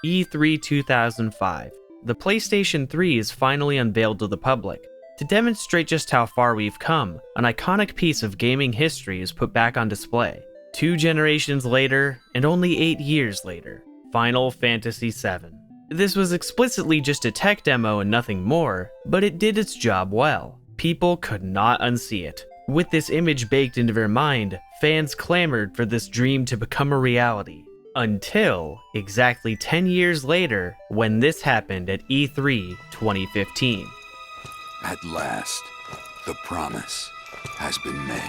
E3 2005. The PlayStation 3 is finally unveiled to the public. To demonstrate just how far we've come, an iconic piece of gaming history is put back on display. 2 generations later, and only 8 years later, Final Fantasy VII. This was explicitly just a tech demo and nothing more, but it did its job well. People could not unsee it. With this image baked into their mind, fans clamored for this dream to become a reality. Until exactly 10 years later, when this happened at E3 2015. At last, the promise has been made.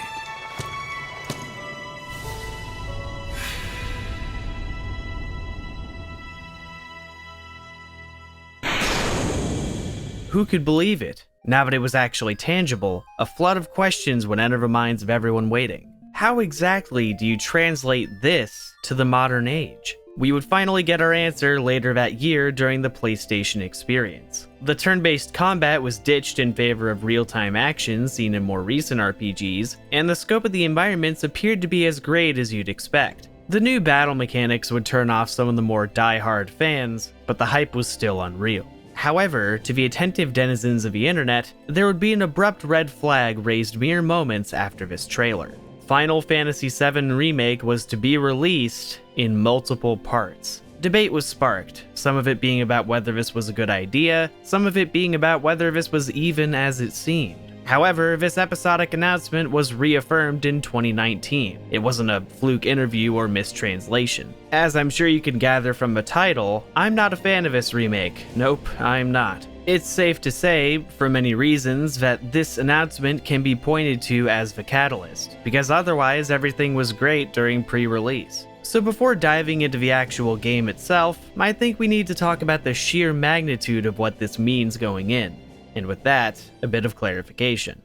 Who could believe it? Now that it was actually tangible, a flood of questions would enter the minds of everyone waiting. How exactly do you translate this to the modern age? We would finally get our answer later that year during the PlayStation experience. The turn-based combat was ditched in favor of real-time action seen in more recent RPGs, and the scope of the environments appeared to be as great as you'd expect. The new battle mechanics would turn off some of the more die-hard fans, but the hype was still unreal. However, to the attentive denizens of the internet, there would be an abrupt red flag raised mere moments after this trailer. Final Fantasy VII Remake was to be released in multiple parts. Debate was sparked, some of it being about whether this was a good idea, some of it being about whether this was even as it seemed. However, this episodic announcement was reaffirmed in 2019. It wasn't a fluke interview or mistranslation. As I'm sure you can gather from the title, I'm not a fan of this remake. Nope, I'm not. It's safe to say, for many reasons, that this announcement can be pointed to as the catalyst, because otherwise everything was great during pre-release. So before diving into the actual game itself, I think we need to talk about the sheer magnitude of what this means going in. And with that, a bit of clarification.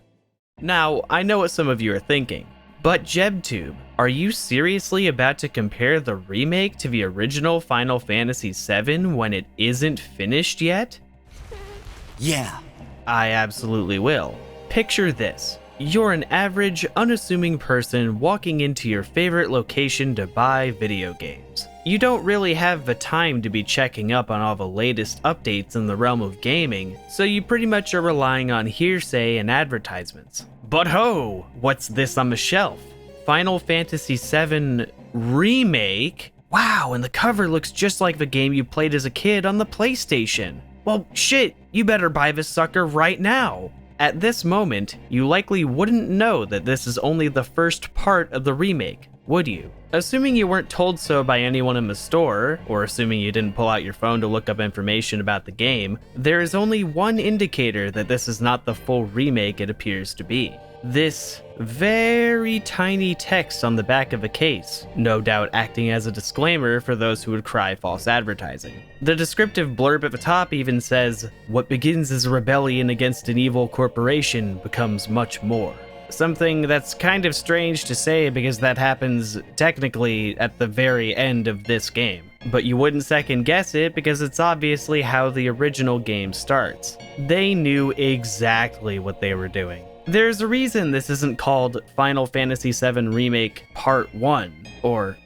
Now, I know what some of you are thinking, but JebTube, are you seriously about to compare the remake to the original Final Fantasy VII when it isn't finished yet? Yeah. I absolutely will. Picture this. You're an average, unassuming person walking into your favorite location to buy video games. You don't really have the time to be checking up on all the latest updates in the realm of gaming, so you pretty much are relying on hearsay and advertisements. But ho! What's this on the shelf? Final Fantasy VII Remake? Wow, and the cover looks just like the game you played as a kid on the PlayStation. Well, shit, you better buy this sucker right now. At this moment, you likely wouldn't know that this is only the first part of the remake, would you? Assuming you weren't told so by anyone in the store, or assuming you didn't pull out your phone to look up information about the game, there is only one indicator that this is not the full remake it appears to be. This very tiny text on the back of a case, no doubt acting as a disclaimer for those who would cry false advertising. The descriptive blurb at the top even says, "What begins as a rebellion against an evil corporation becomes much more." Something that's kind of strange to say because that happens technically at the very end of this game. But you wouldn't second guess it because it's obviously how the original game starts. They knew exactly what they were doing. There's a reason this isn't called Final Fantasy VII Remake Part 1, or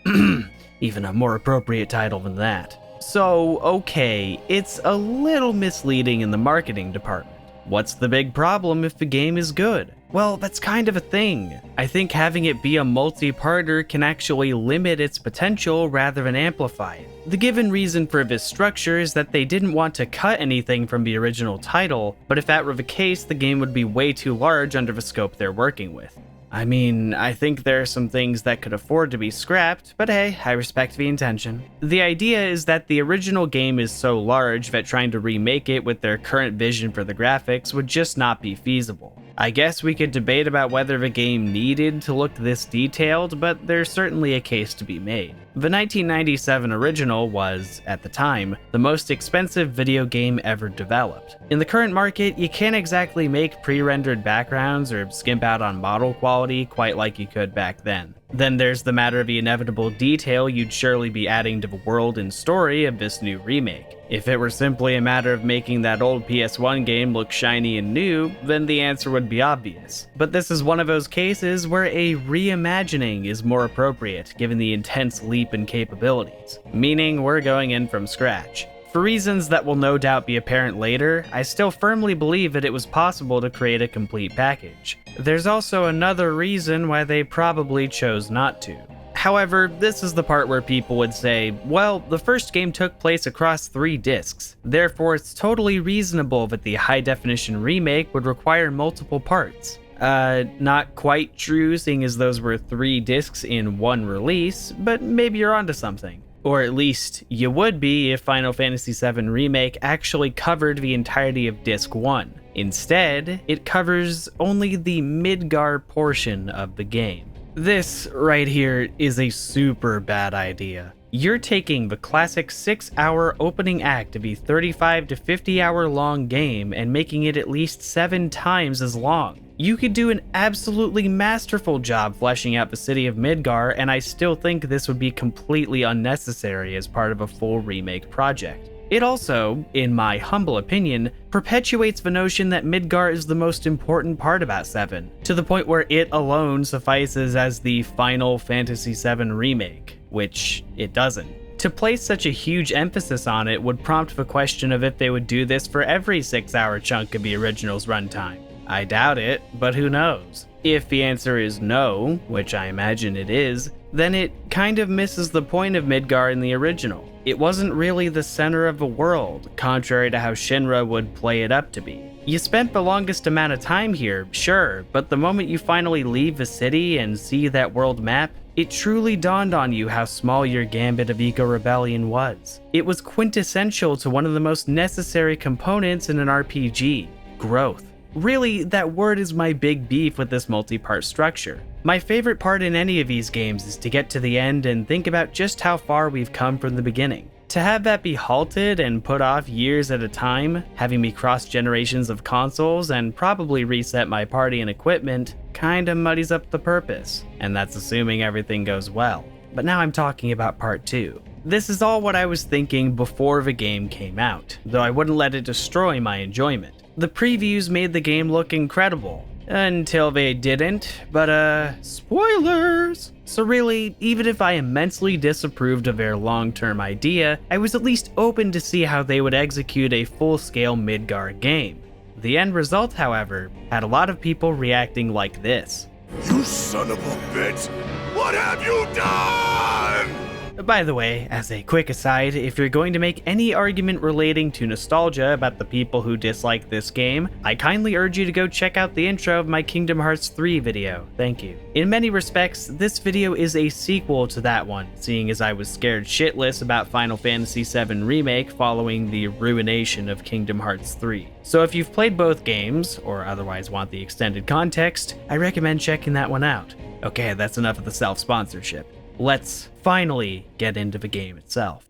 even a more appropriate title than that. So, okay, it's a little misleading in the marketing department. What's the big problem if the game is good? Well, that's kind of a thing. I think having it be a multi-parter can actually limit its potential rather than amplify it. The given reason for this structure is that they didn't want to cut anything from the original title, but if that were the case, the game would be way too large under the scope they're working with. I mean, I think there are some things that could afford to be scrapped, but hey, I respect the intention. The idea is that the original game is so large that trying to remake it with their current vision for the graphics would just not be feasible. I guess we could debate about whether the game needed to look this detailed, but there's certainly a case to be made. The 1997 original was, at the time, the most expensive video game ever developed. In the current market, you can't exactly make pre-rendered backgrounds or skimp out on model quality quite like you could back then. Then there's the matter of the inevitable detail you'd surely be adding to the world and story of this new remake. If it were simply a matter of making that old PS1 game look shiny and new, then the answer would be obvious. But this is one of those cases where a reimagining is more appropriate given the intense leap in capabilities, meaning we're going in from scratch. For reasons that will no doubt be apparent later, I still firmly believe that it was possible to create a complete package. There's also another reason why they probably chose not to. However, this is the part where people would say, well, the first game took place across 3 discs, therefore it's totally reasonable that the high-definition remake would require multiple parts. Not quite true, seeing as those were 3 discs in one release, but maybe you're onto something. Or at least, you would be if Final Fantasy VII Remake actually covered the entirety of Disc 1. Instead, it covers only the Midgar portion of the game. This right here is a super bad idea. You're taking the classic 6-hour opening act of a 35 to 50 hour long game and making it at least 7 times as long. You could do an absolutely masterful job fleshing out the city of Midgar, and I still think this would be completely unnecessary as part of a full remake project. It also, in my humble opinion, perpetuates the notion that Midgar is the most important part about 7, to the point where it alone suffices as the Final Fantasy VII Remake, which it doesn't. To place such a huge emphasis on it would prompt the question of if they would do this for every 6-hour chunk of the original's runtime. I doubt it, but who knows? If the answer is no, which I imagine it is, then it kind of misses the point of Midgar in the original. It wasn't really the center of the world, contrary to how Shinra would play it up to be. You spent the longest amount of time here, sure, but the moment you finally leave the city and see that world map, it truly dawned on you how small your gambit of eco-rebellion was. It was quintessential to one of the most necessary components in an RPG, growth. Really, that word is my big beef with this multi-part structure. My favorite part in any of these games is to get to the end and think about just how far we've come from the beginning. To have that be halted and put off years at a time, having me cross generations of consoles and probably reset my party and equipment, kinda muddies up the purpose, and that's assuming everything goes well. But now I'm talking about part 2. This is all what I was thinking before the game came out, though I wouldn't let it destroy my enjoyment. The previews made the game look incredible, until they didn't, but spoilers! So really, even if I immensely disapproved of their long-term idea, I was at least open to see how they would execute a full-scale Midgar game. The end result, however, had a lot of people reacting like this. You son of a bitch! What have you done? By the way, as a quick aside, if you're going to make any argument relating to nostalgia about the people who dislike this game, I kindly urge you to go check out the intro of my Kingdom Hearts 3 video. Thank you. In many respects, this video is a sequel to that one, seeing as I was scared shitless about Final Fantasy VII Remake following the ruination of Kingdom Hearts 3. So if you've played both games, or otherwise want the extended context, I recommend checking that one out. Okay, that's enough of the self-sponsorship. Let's finally get into the game itself.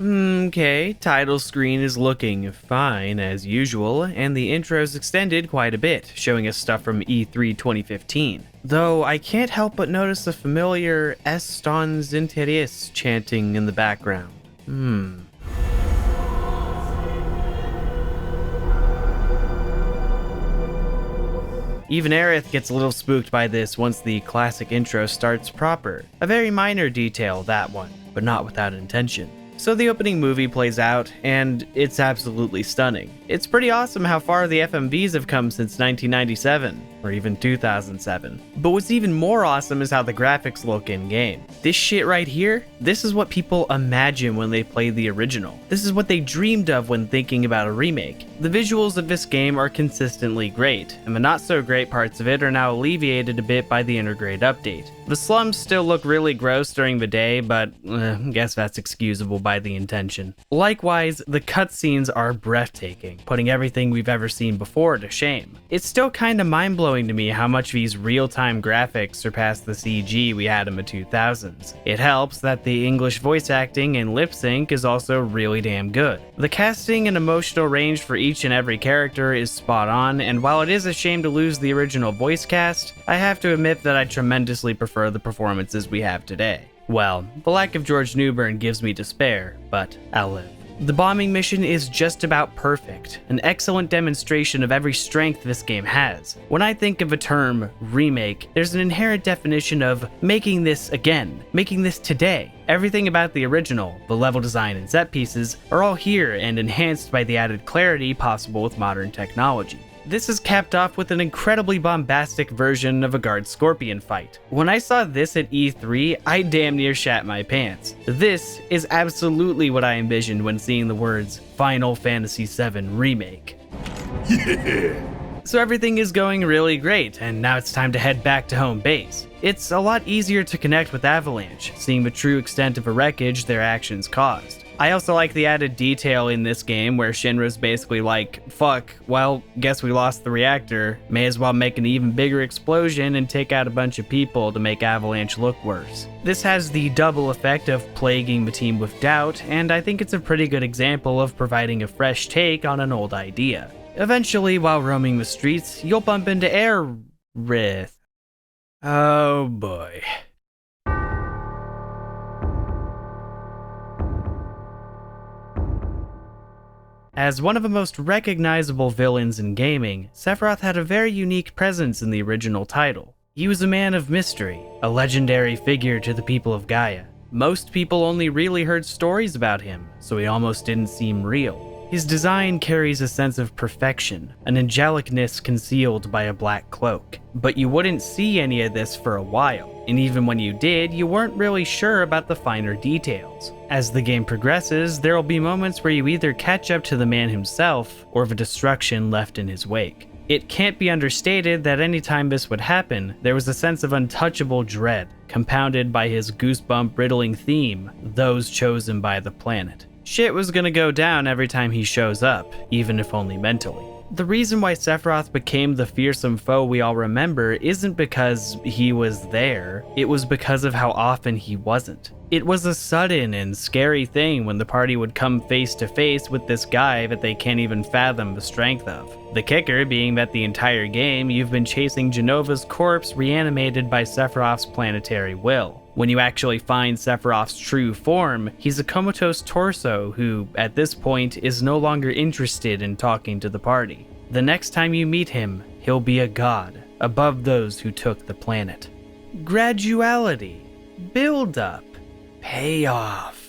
Okay, title screen is looking fine as usual, and the intro's extended quite a bit, showing us stuff from E3 2015. Though I can't help but notice the familiar Estons Interis chanting in the background. Even Aerith gets a little spooked by this once the classic intro starts proper. A very minor detail, that one, but not without intention. So the opening movie plays out, and it's absolutely stunning. It's pretty awesome how far the FMVs have come since 1997, or even 2007. But what's even more awesome is how the graphics look in-game. This shit right here, this is what people imagine when they play the original. This is what they dreamed of when thinking about a remake. The visuals of this game are consistently great, and the not-so-great parts of it are now alleviated a bit by the Intergrade update. The slums still look really gross during the day, but guess that's excusable by the intention. Likewise, the cutscenes are breathtaking, putting everything we've ever seen before to shame. It's still kinda mind-blowing to me how much these real-time graphics surpass the CG we had in the 2000s. It helps that the English voice acting and lip sync is also really damn good. The casting and emotional range for each and every character is spot on, and while it is a shame to lose the original voice cast, I have to admit that I tremendously prefer the performances we have today. Well, the lack of George Newbern gives me despair, but I'll live. The bombing mission is just about perfect, an excellent demonstration of every strength this game has. When I think of a term, remake, there's an inherent definition of making this again, making this today. Everything about the original, the level design and set pieces, are all here and enhanced by the added clarity possible with modern technology. This is capped off with an incredibly bombastic version of a guard scorpion fight. When I saw this at E3, I damn near shat my pants. This is absolutely what I envisioned when seeing the words Final Fantasy VII Remake. Yeah! So everything is going really great, and now it's time to head back to home base. It's a lot easier to connect with Avalanche, seeing the true extent of the wreckage their actions caused. I also like the added detail in this game where Shinra's basically like, fuck, well, guess we lost the reactor, may as well make an even bigger explosion and take out a bunch of people to make Avalanche look worse. This has the double effect of plaguing the team with doubt, and I think it's a pretty good example of providing a fresh take on an old idea. Eventually, while roaming the streets, you'll bump into Aerith. Oh boy. As one of the most recognizable villains in gaming, Sephiroth had a very unique presence in the original title. He was a man of mystery, a legendary figure to the people of Gaia. Most people only really heard stories about him, so he almost didn't seem real. His design carries a sense of perfection, an angelicness concealed by a black cloak. But you wouldn't see any of this for a while, and even when you did, you weren't really sure about the finer details. As the game progresses, there will be moments where you either catch up to the man himself, or the destruction left in his wake. It can't be understated that anytime this would happen, there was a sense of untouchable dread, compounded by his goosebump-riddling theme, those chosen by the planet. Shit was gonna go down every time he shows up, even if only mentally. The reason why Sephiroth became the fearsome foe we all remember isn't because he was there, it was because of how often he wasn't. It was a sudden and scary thing when the party would come face to face with this guy that they can't even fathom the strength of. The kicker being that the entire game you've been chasing Genova's corpse reanimated by Sephiroth's planetary will. When you actually find Sephiroth's true form, he's a comatose torso who, at this point, is no longer interested in talking to the party. The next time you meet him, he'll be a god, above those who took the planet. Graduality, build up, payoff.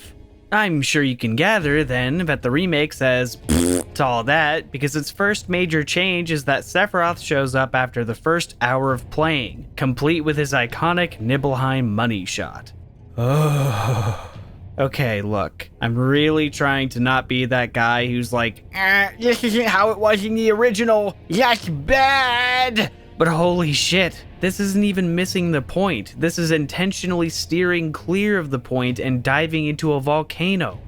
I'm sure you can gather, then, that the remake says to all that, because its first major change is that Sephiroth shows up after the first hour of playing, complete with his iconic Nibelheim money shot. Oh. Okay, look, I'm really trying to not be that guy who's like, this isn't how it was in the original, that's bad! But holy shit, this isn't even missing the point. This is intentionally steering clear of the point and diving into a volcano.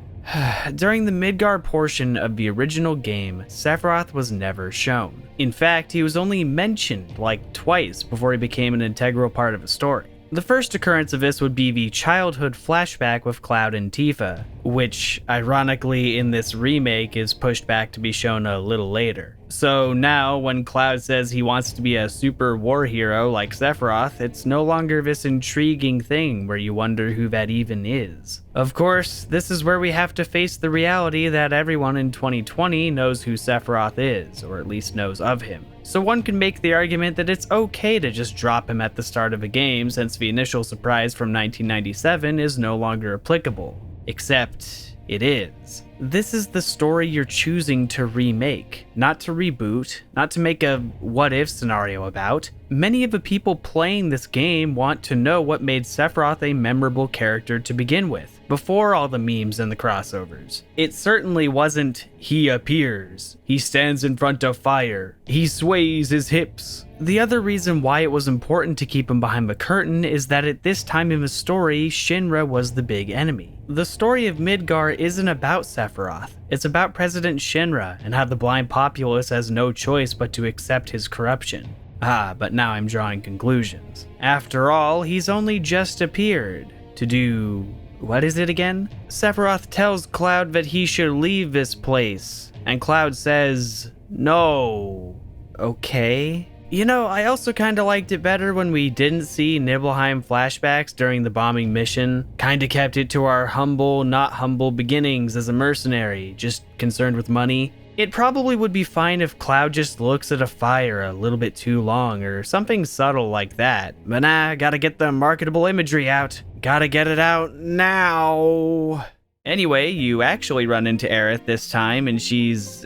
During the Midgar portion of the original game, Sephiroth was never shown. In fact, he was only mentioned like twice before he became an integral part of a story. The first occurrence of this would be the childhood flashback with Cloud and Tifa, which, ironically, in this remake is pushed back to be shown a little later. So now, when Cloud says he wants to be a super war hero like Sephiroth, it's no longer this intriguing thing where you wonder who that even is. Of course, this is where we have to face the reality that everyone in 2020 knows who Sephiroth is, or at least knows of him. So one can make the argument that it's okay to just drop him at the start of a game since the initial surprise from 1997 is no longer applicable. Except, it is. This is the story you're choosing to remake, not to reboot, not to make a what-if scenario about. Many of the people playing this game want to know what made Sephiroth a memorable character to begin with, before all the memes and the crossovers. It certainly wasn't, he appears, he stands in front of fire, he sways his hips. The other reason why it was important to keep him behind the curtain is that at this time in the story, Shinra was the big enemy. The story of Midgar isn't about Sephiroth, it's about President Shinra and how the blind populace has no choice but to accept his corruption. But now I'm drawing conclusions. After all, he's only just appeared to do... what is it again? Sephiroth tells Cloud that he should leave this place, and Cloud says, no. Okay. You know, I also kinda liked it better when we didn't see Nibelheim flashbacks during the bombing mission. Kinda kept it to our humble, not humble beginnings as a mercenary, just concerned with money. It probably would be fine if Cloud just looks at a fire a little bit too long or something subtle like that. But nah, gotta get the marketable imagery out. Gotta get it out now. Anyway, you actually run into Aerith this time, and she's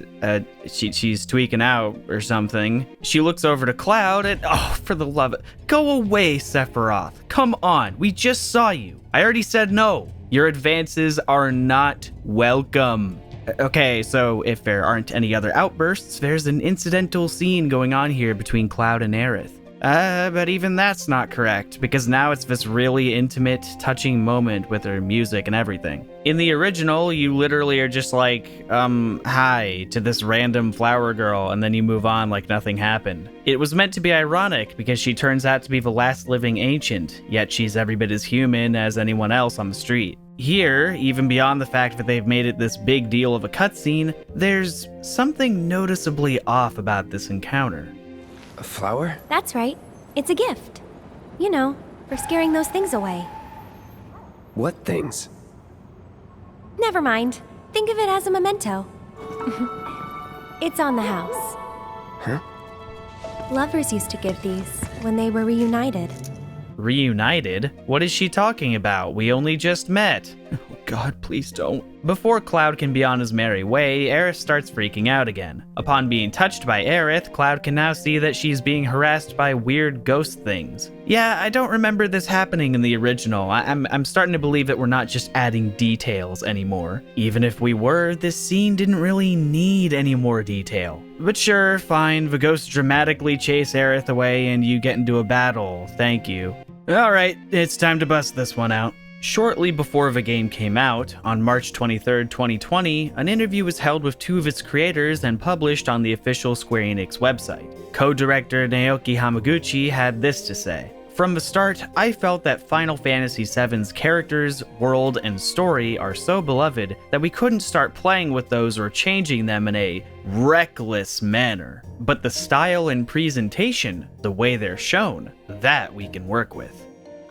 tweaking out or something. She looks over to Cloud and, oh, for the love of it, go away, Sephiroth. Come on, we just saw you. I already said no. Your advances are not welcome. Okay, so if there aren't any other outbursts, there's an incidental scene going on here between Cloud and Aerith. But even that's not correct, because now it's this really intimate, touching moment with her music and everything. In the original, you literally are just like, hi, to this random flower girl, and then you move on like nothing happened. It was meant to be ironic, because she turns out to be the last living ancient, yet she's every bit as human as anyone else on the street. Here, even beyond the fact that they've made it this big deal of a cutscene, there's something noticeably off about this encounter. A flower? That's right. It's a gift. You know, for scaring those things away. What things? Never mind. Think of it as a memento. It's on the house. Huh? Lovers used to give these when they were reunited. Reunited? What is she talking about? We only just met. Oh God, please don't. Before Cloud can be on his merry way, Aerith starts freaking out again. Upon being touched by Aerith, Cloud can now see that she's being harassed by weird ghost things. Yeah, I don't remember this happening in the original. I'm starting to believe that we're not just adding details anymore. Even if we were, this scene didn't really need any more detail. But sure, fine, the ghosts dramatically chase Aerith away and you get into a battle. Thank you. Alright, it's time to bust this one out. Shortly before the game came out, on March 23, 2020, an interview was held with two of its creators and published on the official Square Enix website. Co-director Naoki Hamaguchi had this to say. From the start, I felt that Final Fantasy VII's characters, world, and story are so beloved that we couldn't start playing with those or changing them in a reckless manner. But the style and presentation, the way they're shown, that we can work with.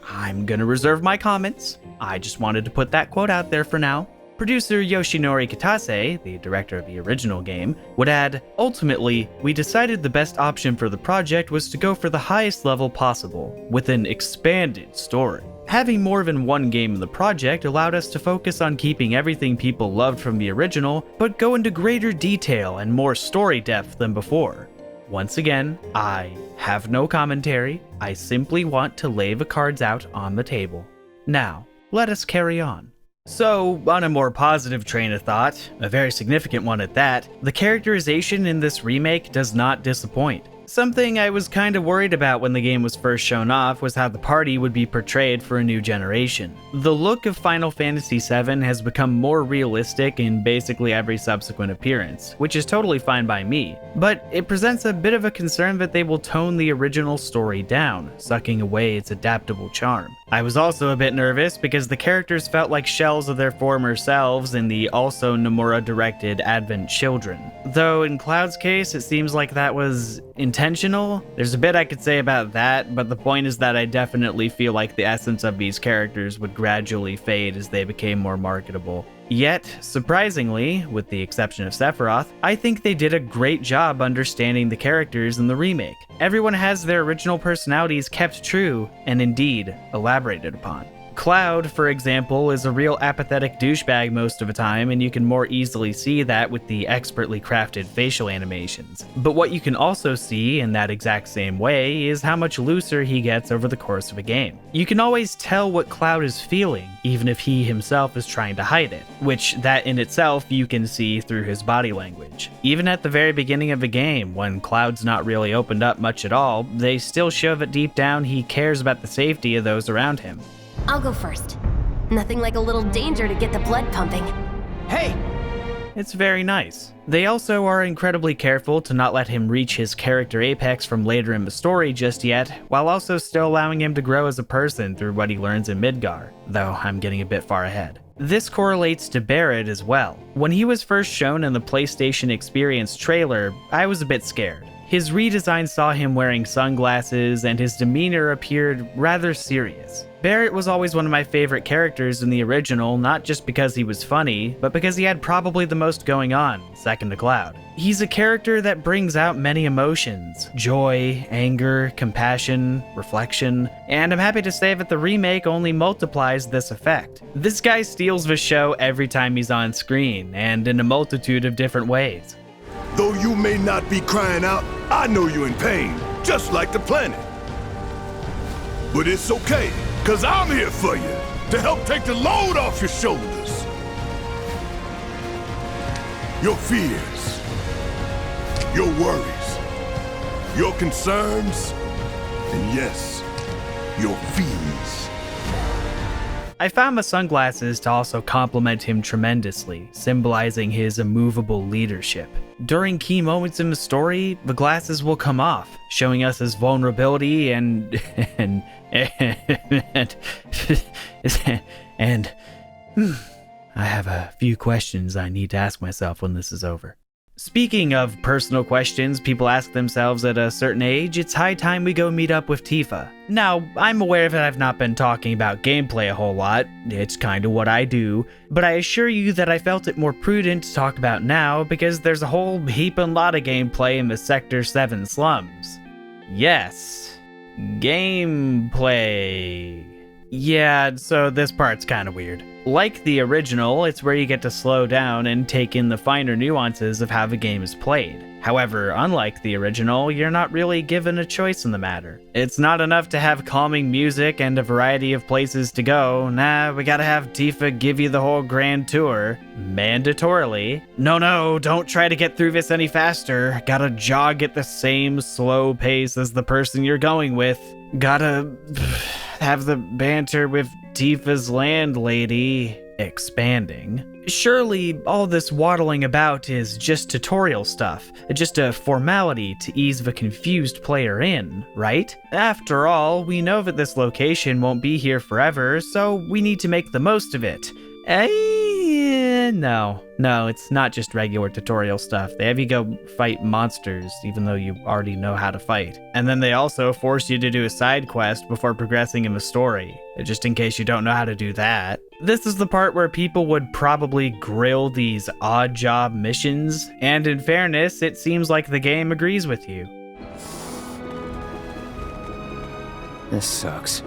I'm gonna reserve my comments. I just wanted to put that quote out there for now. Producer Yoshinori Kitase, the director of the original game, would add, ultimately, we decided the best option for the project was to go for the highest level possible, with an expanded story. Having more than one game in the project allowed us to focus on keeping everything people loved from the original, but go into greater detail and more story depth than before. Once again, I have no commentary. I simply want to lay the cards out on the table. Now, let us carry on. So, on a more positive train of thought, a very significant one at that, the characterization in this remake does not disappoint. Something I was kinda worried about when the game was first shown off was how the party would be portrayed for a new generation. The look of Final Fantasy VII has become more realistic in basically every subsequent appearance, which is totally fine by me, but it presents a bit of a concern that they will tone the original story down, sucking away its adaptable charm. I was also a bit nervous because the characters felt like shells of their former selves in the also Nomura-directed Advent Children. Though in Cloud's case, it seems like that was intentional. There's a bit I could say about that, but the point is that I definitely feel like the essence of these characters would gradually fade as they became more marketable. Yet, surprisingly, with the exception of Sephiroth, I think they did a great job understanding the characters in the remake. Everyone has their original personalities kept true, and indeed, elaborated upon. Cloud, for example, is a real apathetic douchebag most of the time, and you can more easily see that with the expertly crafted facial animations. But what you can also see in that exact same way is how much looser he gets over the course of a game. You can always tell what Cloud is feeling, even if he himself is trying to hide it, which that in itself you can see through his body language. Even at the very beginning of the game, when Cloud's not really opened up much at all, they still show that deep down he cares about the safety of those around him. I'll go first. Nothing like a little danger to get the blood pumping. Hey! It's very nice. They also are incredibly careful to not let him reach his character apex from later in the story just yet, while also still allowing him to grow as a person through what he learns in Midgar, though I'm getting a bit far ahead. This correlates to Barrett as well. When he was first shown in the PlayStation Experience trailer, I was a bit scared. His redesign saw him wearing sunglasses, and his demeanor appeared rather serious. Barrett was always one of my favorite characters in the original, not just because he was funny, but because he had probably the most going on, second to Cloud. He's a character that brings out many emotions: joy, anger, compassion, reflection, and I'm happy to say that the remake only multiplies this effect. This guy steals the show every time he's on screen, and in a multitude of different ways. Though you may not be crying out, I know you're in pain, just like the planet. But it's okay, cause I'm here for you, to help take the load off your shoulders. Your fears, your worries, your concerns, and yes, your fees. I found the sunglasses to also complement him tremendously, symbolizing his immovable leadership. During key moments in the story, the glasses will come off, showing us his vulnerability and I have a few questions I need to ask myself when this is over. Speaking of personal questions people ask themselves at a certain age, it's high time we go meet up with Tifa. Now, I'm aware that I've not been talking about gameplay a whole lot, it's kinda what I do, but I assure you that I felt it more prudent to talk about now because there's a whole heapin' lot of gameplay in the Sector 7 slums. Yes, gameplay. Yeah, so this part's kinda weird. Like the original, it's where you get to slow down and take in the finer nuances of how the game is played. However, unlike the original, you're not really given a choice in the matter. It's not enough to have calming music and a variety of places to go. Nah, we gotta have Tifa give you the whole grand tour. Mandatorily. No, don't try to get through this any faster. Gotta jog at the same slow pace as the person you're going with. Gotta have the banter with Tifa's landlady expanding. Surely all this waddling about is just tutorial stuff, just a formality to ease the confused player in, right? After all, we know that this location won't be here forever, so we need to make the most of it. No, it's not just regular tutorial stuff. They have you go fight monsters, even though you already know how to fight. And then they also force you to do a side quest before progressing in the story, just in case you don't know how to do that. This is the part where people would probably grill these odd job missions, and in fairness, it seems like the game agrees with you. This sucks.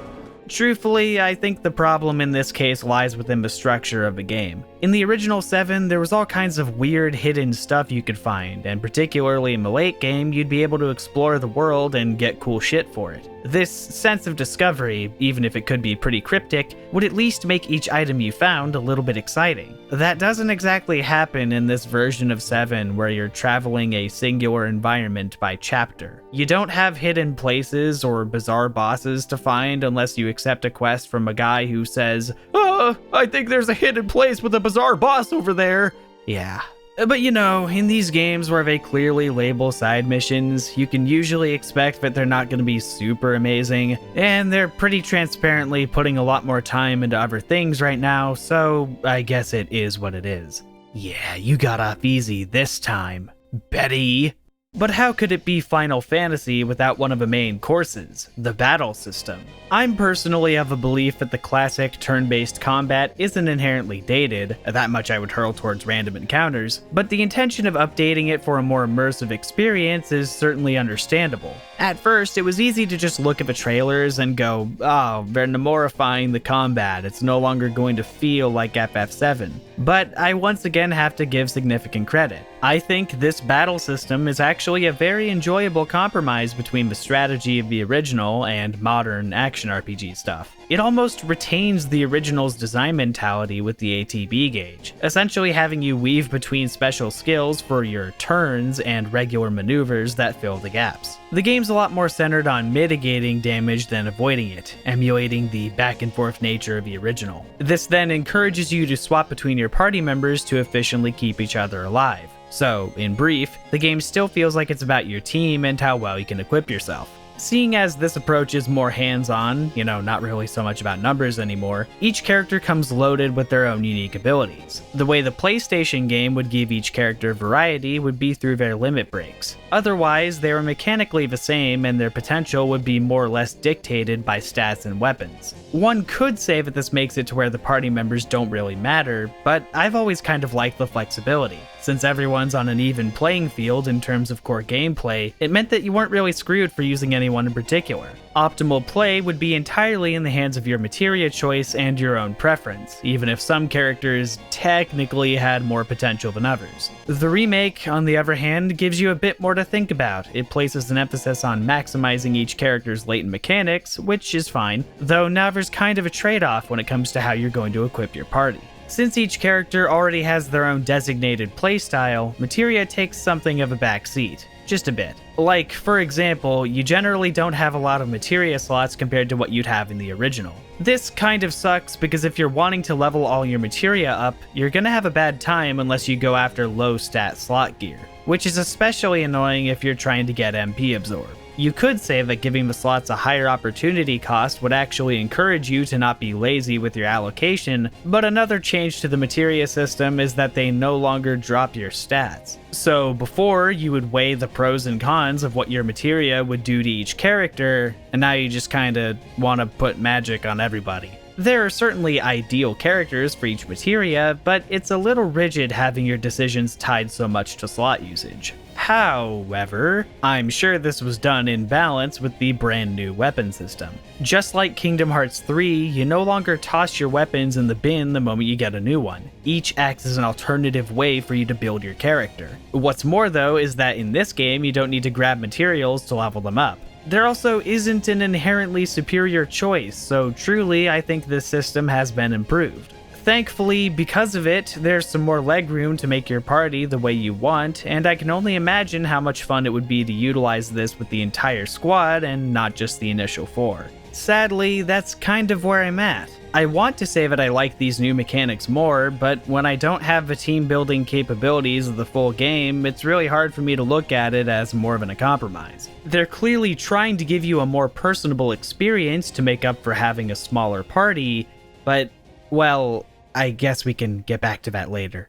Truthfully, I think the problem in this case lies within the structure of the game. In the original 7, there was all kinds of weird hidden stuff you could find, and particularly in the late game, you'd be able to explore the world and get cool shit for it. This sense of discovery, even if it could be pretty cryptic, would at least make each item you found a little bit exciting. That doesn't exactly happen in this version of 7 where you're traveling a singular environment by chapter. You don't have hidden places or bizarre bosses to find unless you accept a quest from a guy who says, I think there's a hidden place with a bizarre boss over there. Yeah. But you know, in these games where they clearly label side missions, you can usually expect that they're not going to be super amazing, and they're pretty transparently putting a lot more time into other things right now, so I guess it is what it is. Yeah, you got off easy this time, Betty. But how could it be Final Fantasy without one of the main courses, the battle system? I'm personally of a belief that the classic turn-based combat isn't inherently dated, that much I would hurl towards random encounters, but the intention of updating it for a more immersive experience is certainly understandable. At first, it was easy to just look at the trailers and go, oh, they're nemorifying the combat, it's no longer going to feel like FF7. But I once again have to give significant credit. I think this battle system is actually a very enjoyable compromise between the strategy of the original and modern action RPG stuff. It almost retains the original's design mentality with the ATB gauge, essentially having you weave between special skills for your turns and regular maneuvers that fill the gaps. The game's a lot more centered on mitigating damage than avoiding it, emulating the back and forth nature of the original. This then encourages you to swap between your party members to efficiently keep each other alive. So, in brief, the game still feels like it's about your team and how well you can equip yourself. Seeing as this approach is more hands-on, not really so much about numbers anymore, each character comes loaded with their own unique abilities. The way the PlayStation game would give each character variety would be through their limit breaks. Otherwise, they were mechanically the same and their potential would be more or less dictated by stats and weapons. One could say that this makes it to where the party members don't really matter, but I've always kind of liked the flexibility. Since everyone's on an even playing field in terms of core gameplay, it meant that you weren't really screwed for using anyone in particular. Optimal play would be entirely in the hands of your materia choice and your own preference, even if some characters technically had more potential than others. The remake, on the other hand, gives you a bit more to think about. It places an emphasis on maximizing each character's latent mechanics, which is fine, though now there's kind of a trade-off when it comes to how you're going to equip your party. Since each character already has their own designated playstyle, materia takes something of a backseat. Just a bit. Like, for example, you generally don't have a lot of materia slots compared to what you'd have in the original. This kind of sucks because if you're wanting to level all your materia up, you're gonna have a bad time unless you go after low stat slot gear, which is especially annoying if you're trying to get MP absorb. You could say that giving the slots a higher opportunity cost would actually encourage you to not be lazy with your allocation, but another change to the materia system is that they no longer drop your stats. So before, you would weigh the pros and cons of what your materia would do to each character, and now you just kinda wanna put magic on everybody. There are certainly ideal characters for each materia, but it's a little rigid having your decisions tied so much to slot usage. However, I'm sure this was done in balance with the brand new weapon system. Just like Kingdom Hearts 3, you no longer toss your weapons in the bin the moment you get a new one. Each acts as an alternative way for you to build your character. What's more though is that in this game you don't need to grab materials to level them up. There also isn't an inherently superior choice, so truly I think this system has been improved. Thankfully, because of it, there's some more legroom to make your party the way you want, and I can only imagine how much fun it would be to utilize this with the entire squad and not just the initial 4. Sadly, that's kind of where I'm at. I want to say that I like these new mechanics more, but when I don't have the team building capabilities of the full game, it's really hard for me to look at it as more of a compromise. They're clearly trying to give you a more personable experience to make up for having a smaller party, but, well, I guess we can get back to that later.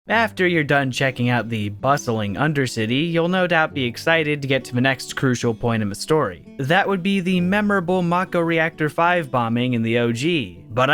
After you're done checking out the bustling Undercity, you'll no doubt be excited to get to the next crucial point in the story. That would be the memorable Mako Reactor 5 bombing in the OG, but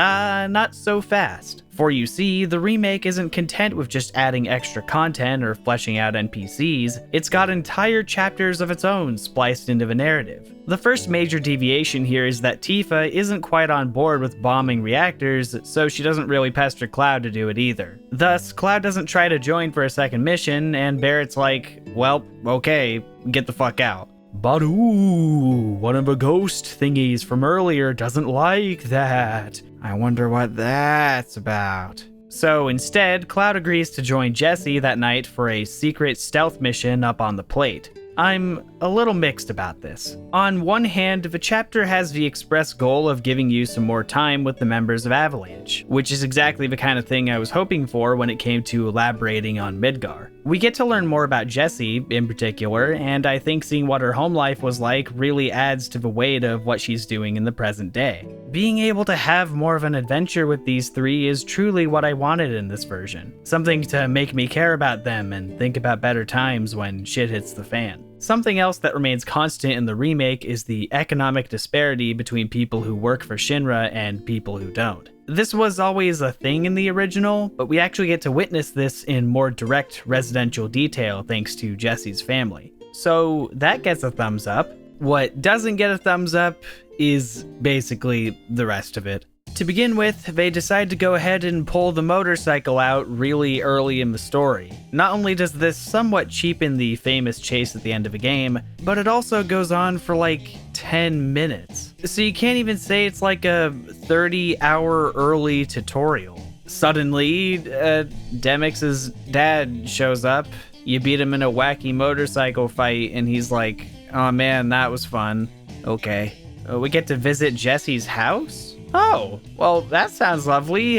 not so fast. For you see, the remake isn't content with just adding extra content or fleshing out NPCs, it's got entire chapters of its own spliced into the narrative. The first major deviation here is that Tifa isn't quite on board with bombing reactors, so she doesn't really pester Cloud to do it either. Thus, Cloud doesn't try to join for a second mission, and Barrett's like, well, okay, get the fuck out. But ooh, one of the ghost thingies from earlier doesn't like that. I wonder what that's about. So instead, Cloud agrees to join Jessie that night for a secret stealth mission up on the plate. I'm a little mixed about this. On one hand, the chapter has the express goal of giving you some more time with the members of Avalanche, which is exactly the kind of thing I was hoping for when it came to elaborating on Midgar. We get to learn more about Jessie, in particular, and I think seeing what her home life was like really adds to the weight of what she's doing in the present day. Being able to have more of an adventure with these three is truly what I wanted in this version. Something to make me care about them and think about better times when shit hits the fan. Something else that remains constant in the remake is the economic disparity between people who work for Shinra and people who don't. This was always a thing in the original, but we actually get to witness this in more direct residential detail thanks to Jessie's family. So that gets a thumbs up. What doesn't get a thumbs up is basically the rest of it. To begin with, they decide to go ahead and pull the motorcycle out really early in the story. Not only does this somewhat cheapen the famous chase at the end of the game, but it also goes on for like 10 minutes. So you can't even say it's like a 30-hour early tutorial. Suddenly, Demix's dad shows up, you beat him in a wacky motorcycle fight, and he's like, oh man, that was fun. Okay. We get to visit Jessie's house? Oh, well, that sounds lovely.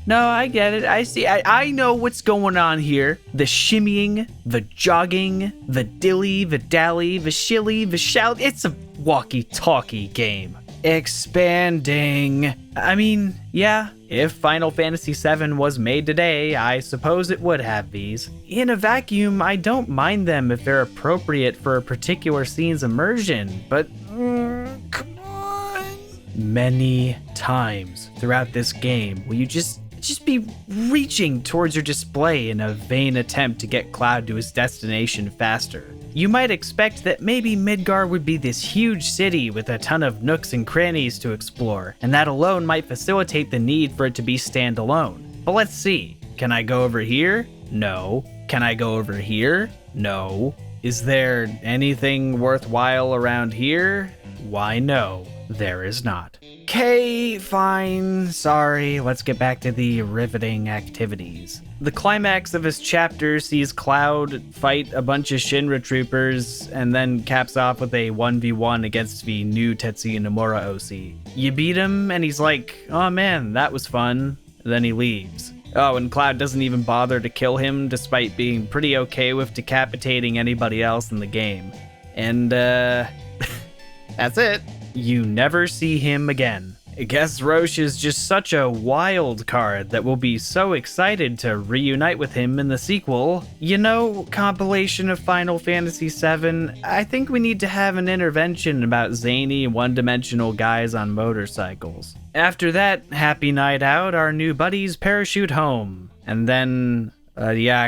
No, I get it. I see. I know what's going on here. The shimmying, the jogging, the dilly, the dally, the shilly, the shout. It's a walkie-talkie game. Expanding. I mean, yeah, if Final Fantasy VII was made today, I suppose it would have these. In a vacuum, I don't mind them if they're appropriate for a particular scene's immersion, but come on. Many times throughout this game will you just be reaching towards your display in a vain attempt to get Cloud to his destination faster. You might expect that maybe Midgar would be this huge city with a ton of nooks and crannies to explore, and that alone might facilitate the need for it to be standalone. But let's see. Can I go over here? No. Can I go over here? No. Is there anything worthwhile around here? Why, no, there is not. Okay, fine, sorry, let's get back to the riveting activities. The climax of this chapter sees Cloud fight a bunch of Shinra troopers and then caps off with a 1v1 against the new Tetsuya Nomura OC. You beat him and he's like, oh man, that was fun. Then he leaves. Oh, and Cloud doesn't even bother to kill him despite being pretty okay with decapitating anybody else in the game. And that's it. You never see him again. I guess Roche is just such a wild card that we'll be so excited to reunite with him in the sequel. You know, compilation of Final Fantasy VII, I think we need to have an intervention about zany, one-dimensional guys on motorcycles. After that happy night out, our new buddies parachute home. And then,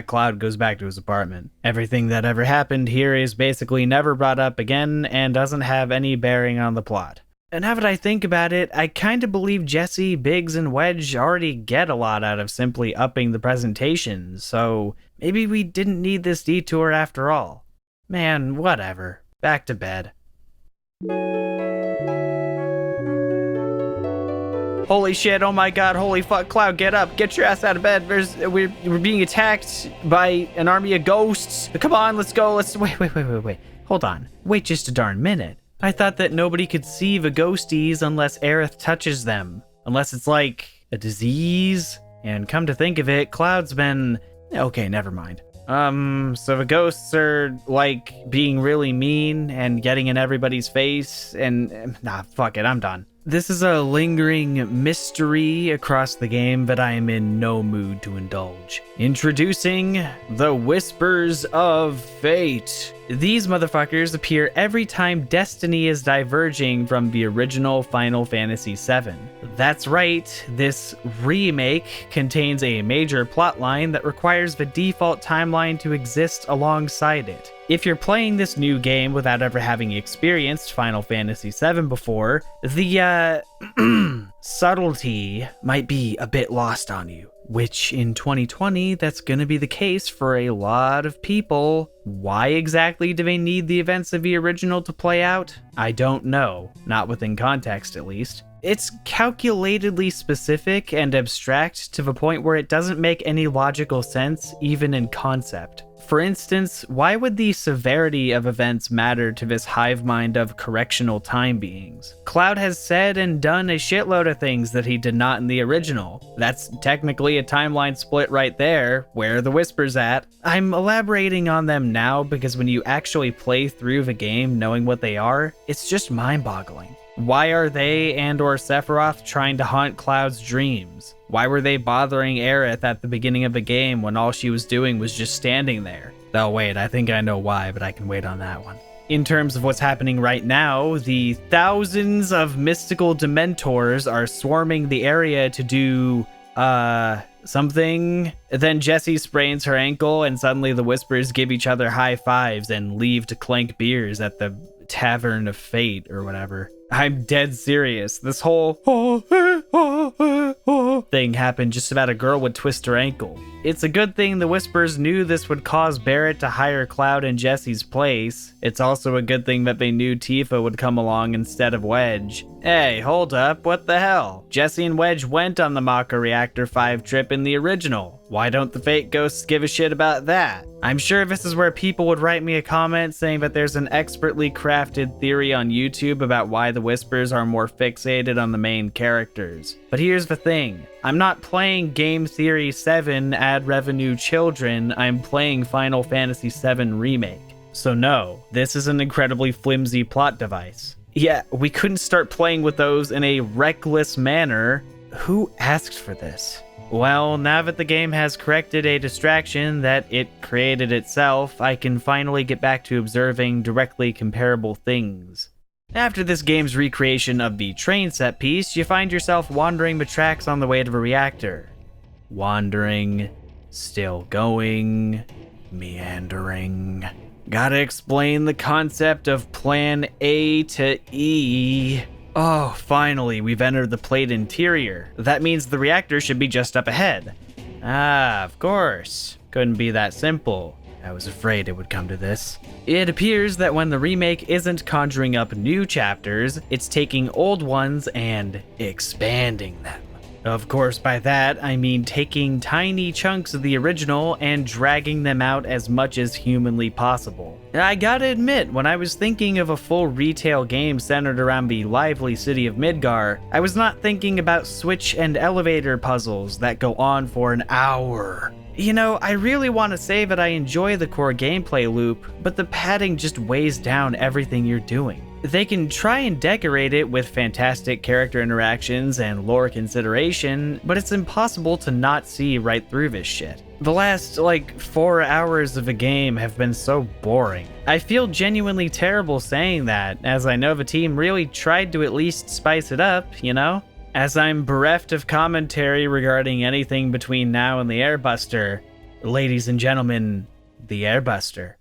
Cloud goes back to his apartment. Everything that ever happened here is basically never brought up again and doesn't have any bearing on the plot. And now that I think about it, I kind of believe Jesse, Biggs, and Wedge already get a lot out of simply upping the presentation, so maybe we didn't need this detour after all. Man, whatever. Back to bed. Holy shit, oh my god, holy fuck, Cloud, get up, get your ass out of bed. We're being attacked by an army of ghosts. Come on, let's go, wait. Hold on, wait just a darn minute. I thought that nobody could see the ghosties unless Aerith touches them. Unless it's like a disease. And come to think of it, Cloud's been... Okay, never mind. So the ghosts are like being really mean and getting in everybody's face and... Nah, fuck it, I'm done. This is a lingering mystery across the game that I am in no mood to indulge. Introducing the Whispers of Fate. These motherfuckers appear every time destiny is diverging from the original Final Fantasy VII. That's right, this remake contains a major plotline that requires the default timeline to exist alongside it. If you're playing this new game without ever having experienced Final Fantasy VII before, the subtlety might be a bit lost on you. Which in 2020, that's gonna be the case for a lot of people. Why exactly do they need the events of the original to play out? I don't know, not within context at least. It's calculatedly specific and abstract to the point where it doesn't make any logical sense, even in concept. For instance, why would the severity of events matter to this hive mind of correctional time beings? Cloud has said and done a shitload of things that he did not in the original. That's technically a timeline split right there. Where are the Whispers at? I'm elaborating on them now because when you actually play through the game knowing what they are, it's just mind-boggling. Why are they and or Sephiroth trying to haunt Cloud's dreams? Why were they bothering Aerith at the beginning of the game when all she was doing was just standing there? Oh wait, I think I know why, but I can wait on that one. In terms of what's happening right now, the thousands of mystical Dementors are swarming the area to do, something. Then Jessie sprains her ankle and suddenly the Whispers give each other high fives and leave to clank beers at the Tavern of Fate or whatever. I'm dead serious. This whole thing happened just about a girl would twist her ankle. It's a good thing the Whispers knew this would cause Barrett to hire Cloud in Jessie's place. It's also a good thing that they knew Tifa would come along instead of Wedge. Hey, hold up, what the hell? Jessie and Wedge went on the Maka Reactor 5 trip in the original. Why don't the Fate Ghosts give a shit about that? I'm sure this is where people would write me a comment saying that there's an expertly crafted theory on YouTube about why the the whispers are more fixated on the main characters. But here's the thing, I'm not playing Game Theory 7 Ad Revenue Children, I'm playing Final Fantasy VII Remake. So no, this is an incredibly flimsy plot device. Yeah, we couldn't start playing with those in a reckless manner. Who asked for this? Well, now that the game has corrected a distraction that it created itself, I can finally get back to observing directly comparable things. After this game's recreation of the train set piece, you find yourself wandering the tracks on the way to the reactor. Wandering, still going, meandering. Gotta explain the concept of Plan A to E. Oh, finally, we've entered the plate interior. That means the reactor should be just up ahead. Ah, of course. Couldn't be that simple. I was afraid it would come to this. It appears that when the remake isn't conjuring up new chapters, it's taking old ones and expanding them. Of course, by that, I mean taking tiny chunks of the original and dragging them out as much as humanly possible. I gotta admit, when I was thinking of a full retail game centered around the lively city of Midgar, I was not thinking about switch and elevator puzzles that go on for an hour. You know, I really want to say that I enjoy the core gameplay loop, but the padding just weighs down everything you're doing. They can try and decorate it with fantastic character interactions and lore consideration, but it's impossible to not see right through this shit. The last, 4 hours of the game have been so boring. I feel genuinely terrible saying that, as I know the team really tried to at least spice it up, you know? As I'm bereft of commentary regarding anything between now and the Airbuster, ladies and gentlemen, the Airbuster.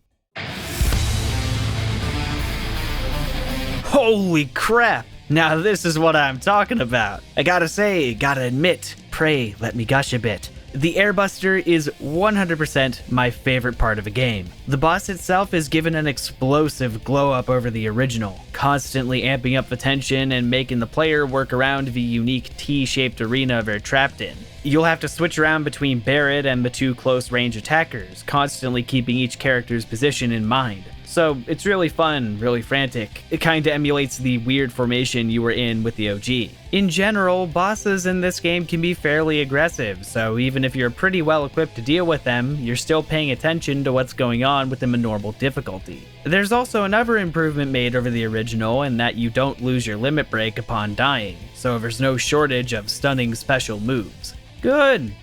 Holy crap! Now this is what I'm talking about. I gotta admit, pray let me gush a bit. The Airbuster is 100% my favorite part of the game. The boss itself is given an explosive glow up over the original, constantly amping up the tension and making the player work around the unique T-shaped arena they're trapped in. You'll have to switch around between Barrett and the two close range attackers, constantly keeping each character's position in mind. So it's really fun, really frantic. It kinda emulates the weird formation you were in with the OG. In general, bosses in this game can be fairly aggressive, so even if you're pretty well equipped to deal with them, you're still paying attention to what's going on with them in normal difficulty. There's also another improvement made over the original in that you don't lose your limit break upon dying, so there's no shortage of stunning special moves. Good.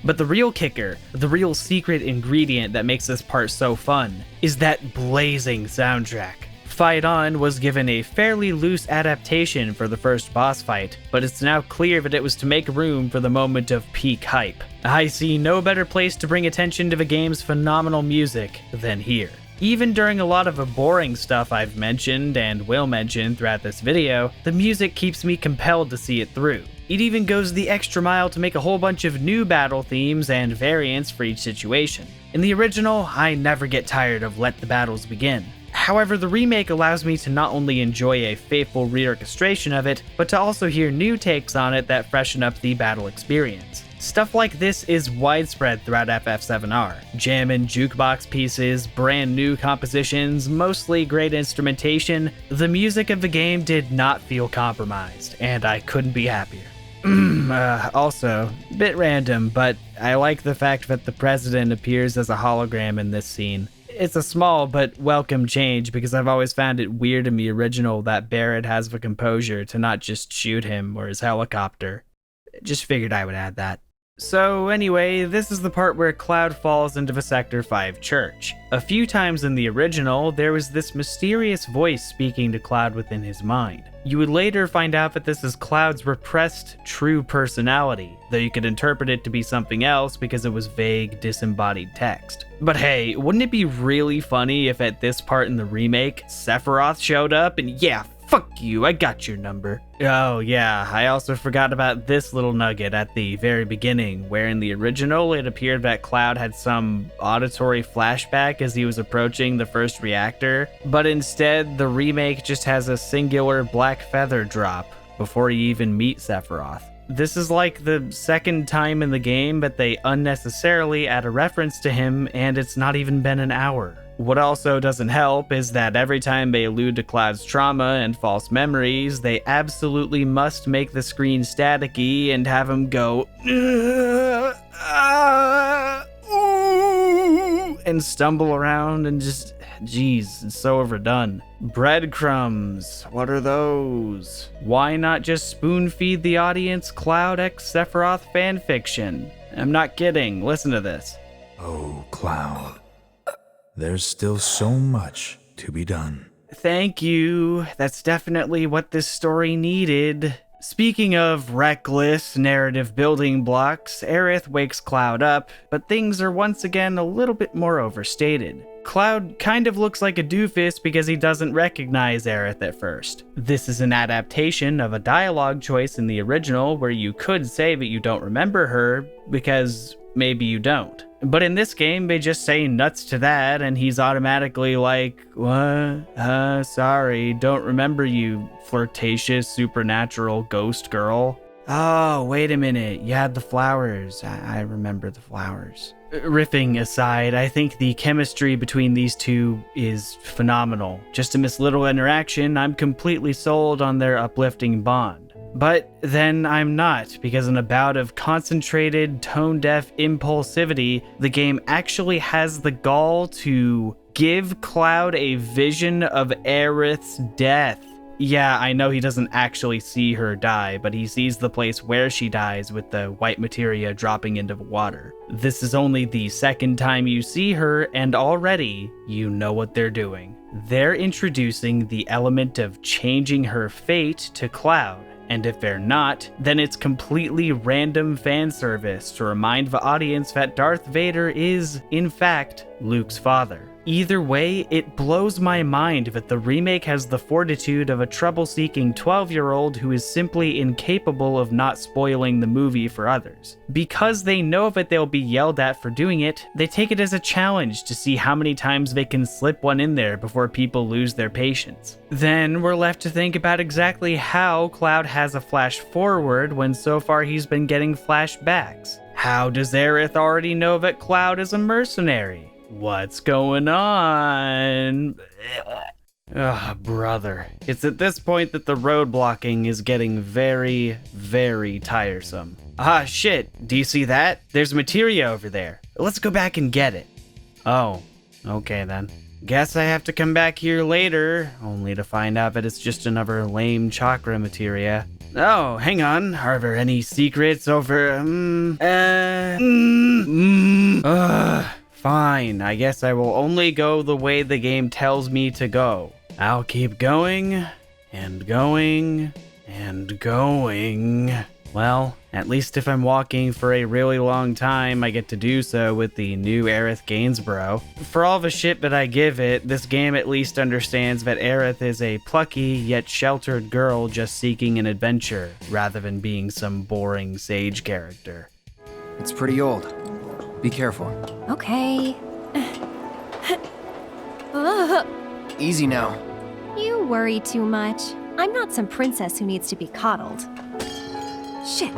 But the real kicker, the real secret ingredient that makes this part so fun, is that blazing soundtrack. Fight On was given a fairly loose adaptation for the first boss fight, but it's now clear that it was to make room for the moment of peak hype. I see no better place to bring attention to the game's phenomenal music than here. Even during a lot of the boring stuff I've mentioned and will mention throughout this video, the music keeps me compelled to see it through. It even goes the extra mile to make a whole bunch of new battle themes and variants for each situation. In the original, I never get tired of Let the Battles Begin. However, the remake allows me to not only enjoy a faithful reorchestration of it, but to also hear new takes on it that freshen up the battle experience. Stuff like this is widespread throughout FF7R. Jam and jukebox pieces, brand new compositions, mostly great instrumentation. The music of the game did not feel compromised, and I couldn't be happier. Also, bit random, but I like the fact that the president appears as a hologram in this scene. It's a small but welcome change because I've always found it weird in the original that Barrett has the composure to not just shoot him or his helicopter. Just figured I would add that. So anyway, this is the part where Cloud falls into the Sector 5 church. A few times in the original, there was this mysterious voice speaking to Cloud within his mind. You would later find out that this is Cloud's repressed true personality, though you could interpret it to be something else because it was vague, disembodied text. But hey, wouldn't it be really funny if at this part in the remake, Sephiroth showed up and yeah, fuck you, I got your number. Oh yeah, I also forgot about this little nugget at the very beginning, where in the original it appeared that Cloud had some auditory flashback as he was approaching the first reactor, but instead the remake just has a singular black feather drop before you even meet Sephiroth. This is like the second time in the game that they unnecessarily add a reference to him and it's not even been an hour. What also doesn't help is that every time they allude to Cloud's trauma and false memories, they absolutely must make the screen staticky and have him go and stumble around and just, geez, it's so overdone. Breadcrumbs, what are those? Why not just spoon feed the audience Cloud x Sephiroth fanfiction? I'm not kidding, listen to this. Oh, Cloud. There's still so much to be done. Thank you. That's definitely what this story needed. Speaking of reckless narrative building blocks, Aerith wakes Cloud up, but things are once again a little bit more overstated. Cloud kind of looks like a doofus because he doesn't recognize Aerith at first. This is an adaptation of a dialogue choice in the original where you could say that you don't remember her because maybe you don't. But in this game, they just say nuts to that, and he's automatically like, what? Sorry, don't remember you, flirtatious, supernatural ghost girl. Oh, wait a minute, you had the flowers. I remember the flowers. Riffing aside, I think the chemistry between these two is phenomenal. Just in this little interaction, I'm completely sold on their uplifting bond. But then I'm not, because in a bout of concentrated, tone-deaf impulsivity, the game actually has the gall to give Cloud a vision of Aerith's death. Yeah, I know he doesn't actually see her die, but he sees the place where she dies with the white materia dropping into the water. This is only the second time you see her, and already you know what they're doing. They're introducing the element of changing her fate to Cloud. And if they're not, then it's completely random fan service to remind the audience that Darth Vader is, in fact, Luke's father. Either way, it blows my mind that the remake has the fortitude of a trouble-seeking 12-year-old who is simply incapable of not spoiling the movie for others. Because they know that they'll be yelled at for doing it, they take it as a challenge to see how many times they can slip one in there before people lose their patience. Then we're left to think about exactly how Cloud has a flash forward when so far he's been getting flashbacks. How does Aerith already know that Cloud is a mercenary? What's going on? Ugh, brother. It's at this point that the road blocking is getting very, very tiresome. Ah, shit. Do you see that? There's materia over there. Let's go back and get it. Oh, okay then. Guess I have to come back here later, only to find out that it's just another lame chakra materia. Oh, hang on. Are there any secrets over... Fine, I guess I will only go the way the game tells me to go. I'll keep going, and going, and going. Well, at least if I'm walking for a really long time, I get to do so with the new Aerith Gainsborough. For all the shit that I give it, this game at least understands that Aerith is a plucky yet sheltered girl just seeking an adventure, rather than being some boring sage character. It's pretty old. Be careful. Okay. Easy now. You worry too much. I'm not some princess who needs to be coddled. Shit.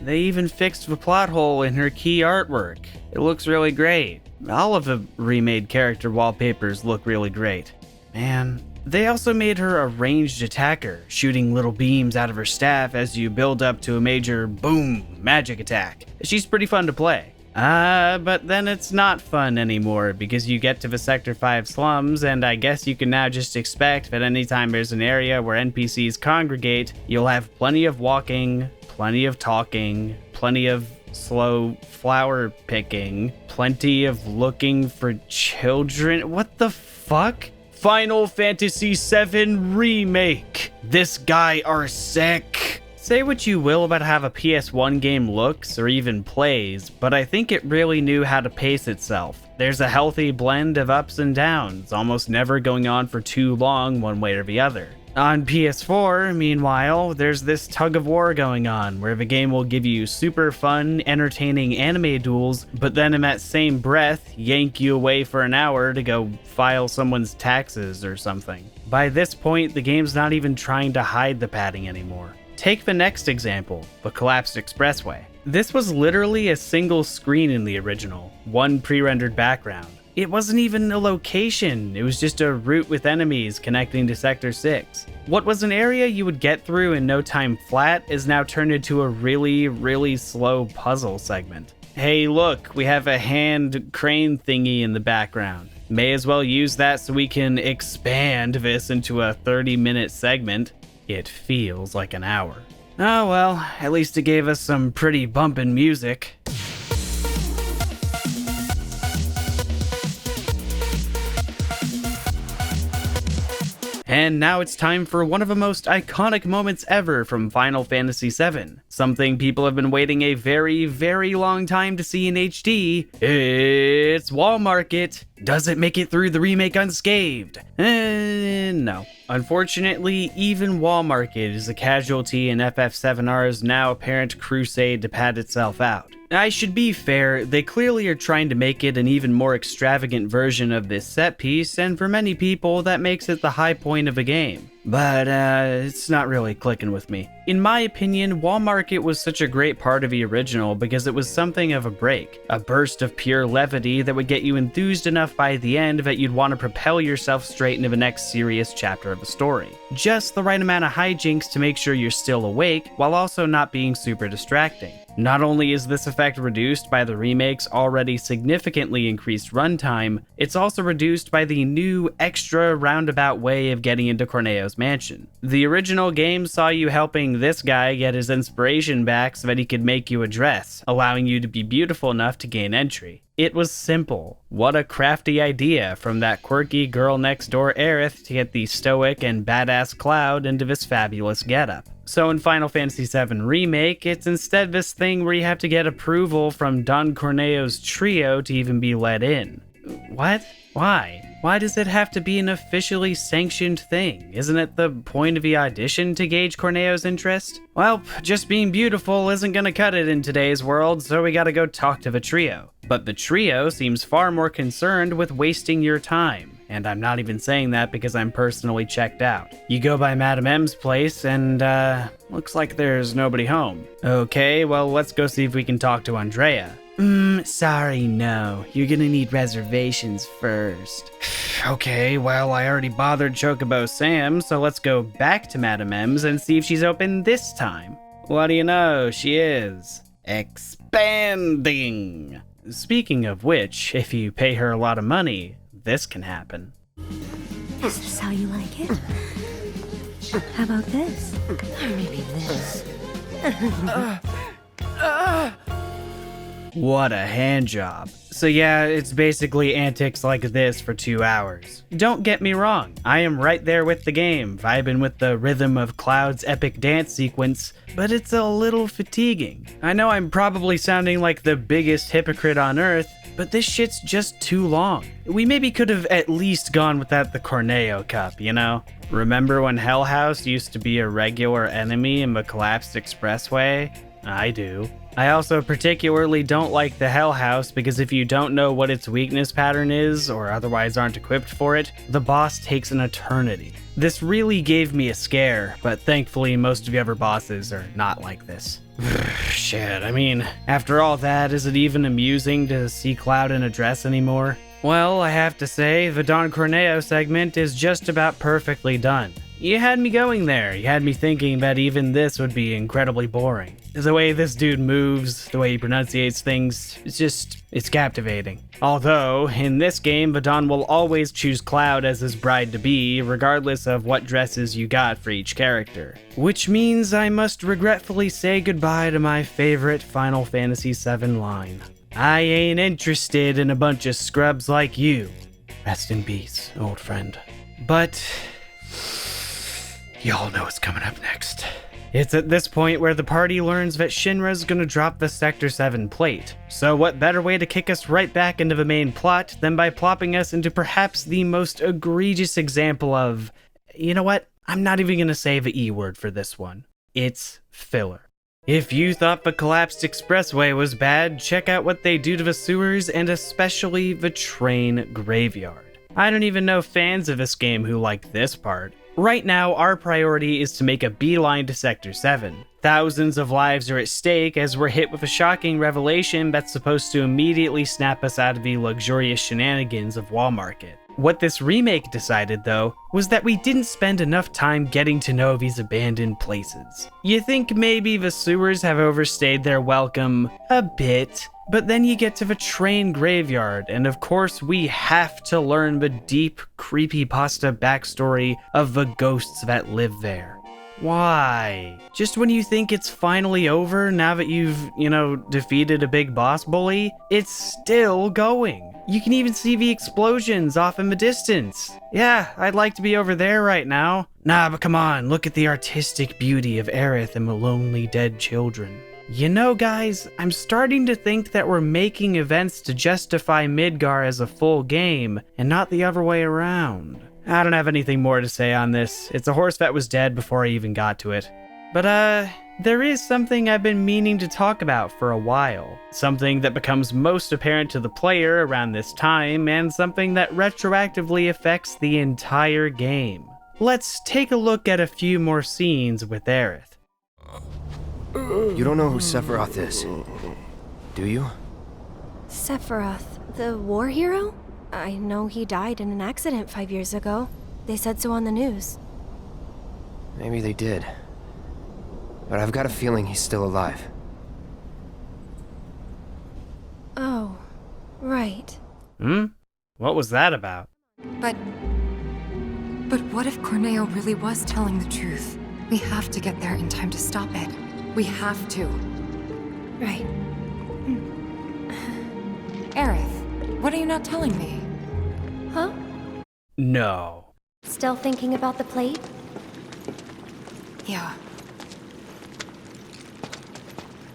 They even fixed the plot hole in her key artwork. It looks really great. All of the remade character wallpapers look really great. Man. They also made her a ranged attacker, shooting little beams out of her staff as you build up to a major boom magic attack. She's pretty fun to play. But then it's not fun anymore because you get to the Sector 5 slums, and I guess you can now just expect that anytime there's an area where NPCs congregate, you'll have plenty of walking, plenty of talking, plenty of slow flower picking, plenty of looking for children. What the fuck? Final Fantasy VII Remake. This guy are sick. Say what you will about how a PS1 game looks or even plays, but I think it really knew how to pace itself. There's a healthy blend of ups and downs, almost never going on for too long one way or the other. On PS4, meanwhile, there's this tug of war going on, where the game will give you super fun, entertaining anime duels, but then in that same breath, yank you away for an hour to go file someone's taxes or something. By this point, the game's not even trying to hide the padding anymore. Take the next example, the collapsed expressway. This was literally a single screen in the original, one pre-rendered background. It wasn't even a location, it was just a route with enemies connecting to Sector 6. What was an area you would get through in no time flat is now turned into a really slow puzzle segment. Hey look, we have a hand crane thingy in the background. May as well use that so we can expand this into a 30-minute segment. It feels like an hour. Oh well, at least it gave us some pretty bumpin' music. And now it's time for one of the most iconic moments ever from Final Fantasy VII. Something people have been waiting a very long time to see in HD. It's Wall Market. Does it make it through the remake unscathed? No. Unfortunately, even Wall Market is a casualty in FF7R's now apparent crusade to pad itself out. I should be fair, they clearly are trying to make it an even more extravagant version of this set piece, and for many people that makes it the high point of the game. But it's not really clicking with me. In my opinion, Wall Market was such a great part of the original because it was something of a break, a burst of pure levity that would get you enthused enough by the end that you'd want to propel yourself straight into the next serious chapter of the story. Just the right amount of hijinks to make sure you're still awake, while also not being super distracting. Not only is this effect reduced by the remake's already significantly increased runtime, it's also reduced by the new, extra roundabout way of getting into Corneo's mansion. The original game saw you helping this guy get his inspiration back so that he could make you a dress, allowing you to be beautiful enough to gain entry. It was simple. What a crafty idea from that quirky girl next door Aerith to get the stoic and badass Cloud into this fabulous getup. So in Final Fantasy VII Remake, it's instead this thing where you have to get approval from Don Corneo's trio to even be let in. What? Why? Why does it have to be an officially sanctioned thing? Isn't it the point of the audition to gauge Corneo's interest? Well, just being beautiful isn't gonna cut it in today's world, so we gotta go talk to the trio. But the trio seems far more concerned with wasting your time. And I'm not even saying that because I'm personally checked out. You go by Madame M's place and, looks like there's nobody home. Okay, well, let's go see if we can talk to Andrea. Sorry, no. You're gonna need reservations first. Okay, well, I already bothered Chocobo Sam, so let's go back to Madame M's and see if she's open this time. What do you know, she is expanding. Speaking of which, if you pay her a lot of money, this can happen. Is this how you like it? How about this? Or maybe this? What a hand job. So yeah, it's basically antics like this for 2 hours. Don't get me wrong, I am right there with the game, vibing with the rhythm of Cloud's epic dance sequence, but it's a little fatiguing. I know I'm probably sounding like the biggest hypocrite on earth, but this shit's just too long. We maybe could have at least gone without the Corneo Cup, you know? Remember when Hell House used to be a regular enemy in the collapsed expressway? I do. I also particularly don't like the Hell House because if you don't know what its weakness pattern is, or otherwise aren't equipped for it, the boss takes an eternity. This really gave me a scare, but thankfully most of the other bosses are not like this. Shit, I mean, after all that, is it even amusing to see Cloud in a dress anymore? Well, I have to say, the Don Corneo segment is just about perfectly done. You had me going there. You had me thinking that even this would be incredibly boring. The way this dude moves, the way he pronunciates things, it's captivating. Although, in this game, Vadon will always choose Cloud as his bride-to-be, regardless of what dresses you got for each character. Which means I must regretfully say goodbye to my favorite Final Fantasy VII line. I ain't interested in a bunch of scrubs like you. Rest in peace, old friend. But y'all know what's coming up next. It's at this point where the party learns that Shinra's gonna drop the Sector 7 plate. So what better way to kick us right back into the main plot than by plopping us into perhaps the most egregious example of... You know what? I'm not even gonna say the E word for this one. It's filler. If you thought the collapsed expressway was bad, check out what they do to the sewers and especially the train graveyard. I don't even know fans of this game who like this part. Right now, our priority is to make a beeline to Sector 7. Thousands of lives are at stake as we're hit with a shocking revelation that's supposed to immediately snap us out of the luxurious shenanigans of Wall Market. What this remake decided, though, was that we didn't spend enough time getting to know these abandoned places. You think maybe the sewers have overstayed their welcome a bit, but then you get to the train graveyard, and of course we have to learn the deep, creepypasta backstory of the ghosts that live there. Why? Just when you think it's finally over, now that you've, defeated a big boss bully, it's still going. You can even see the explosions off in the distance. Yeah, I'd like to be over there right now. Nah, but come on, look at the artistic beauty of Aerith and the lonely dead children. You know, guys, I'm starting to think that we're making events to justify Midgar as a full game, and not the other way around. I don't have anything more to say on this. It's a horse that was dead before I even got to it. But, there is something I've been meaning to talk about for a while. Something that becomes most apparent to the player around this time, and something that retroactively affects the entire game. Let's take a look at a few more scenes with Aerith. You don't know who Sephiroth is, do you? Sephiroth, the war hero? I know he died in an accident 5 years ago. They said so on the news. Maybe they did. But I've got a feeling he's still alive. Oh, right. What was that about? But what if Corneo really was telling the truth? We have to get there in time to stop it. We have to. Right. Aerith, what are you not telling me? Huh? No. Still thinking about the plate? Yeah.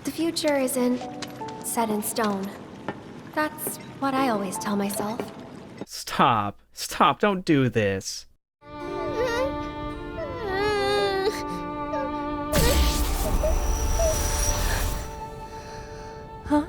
The future isn't set in stone. That's what I always tell myself. Stop, don't do this. Huh?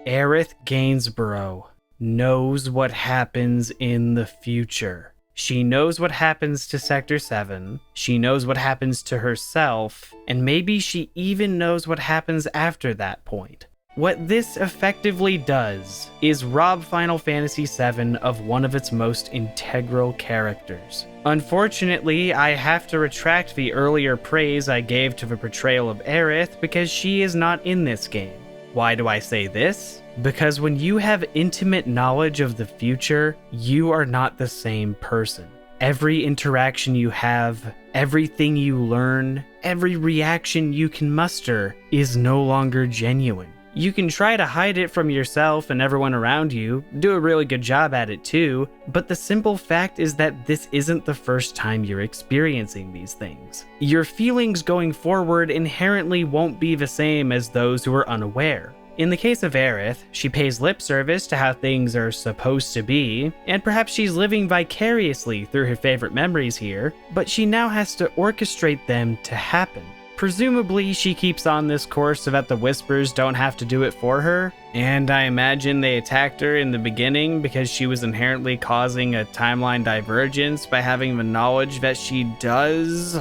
Aerith Gainsborough knows what happens in the future. She knows what happens to Sector 7, she knows what happens to herself, and maybe she even knows what happens after that point. What this effectively does is rob Final Fantasy VII of one of its most integral characters. Unfortunately, I have to retract the earlier praise I gave to the portrayal of Aerith because she is not in this game. Why do I say this? Because when you have intimate knowledge of the future, you are not the same person. Every interaction you have, everything you learn, every reaction you can muster is no longer genuine. You can try to hide it from yourself and everyone around you, do a really good job at it too, but the simple fact is that this isn't the first time you're experiencing these things. Your feelings going forward inherently won't be the same as those who are unaware. In the case of Aerith, she pays lip service to how things are supposed to be, and perhaps she's living vicariously through her favorite memories here, but she now has to orchestrate them to happen. Presumably, she keeps on this course so that the Whispers don't have to do it for her, and I imagine they attacked her in the beginning because she was inherently causing a timeline divergence by having the knowledge that she does.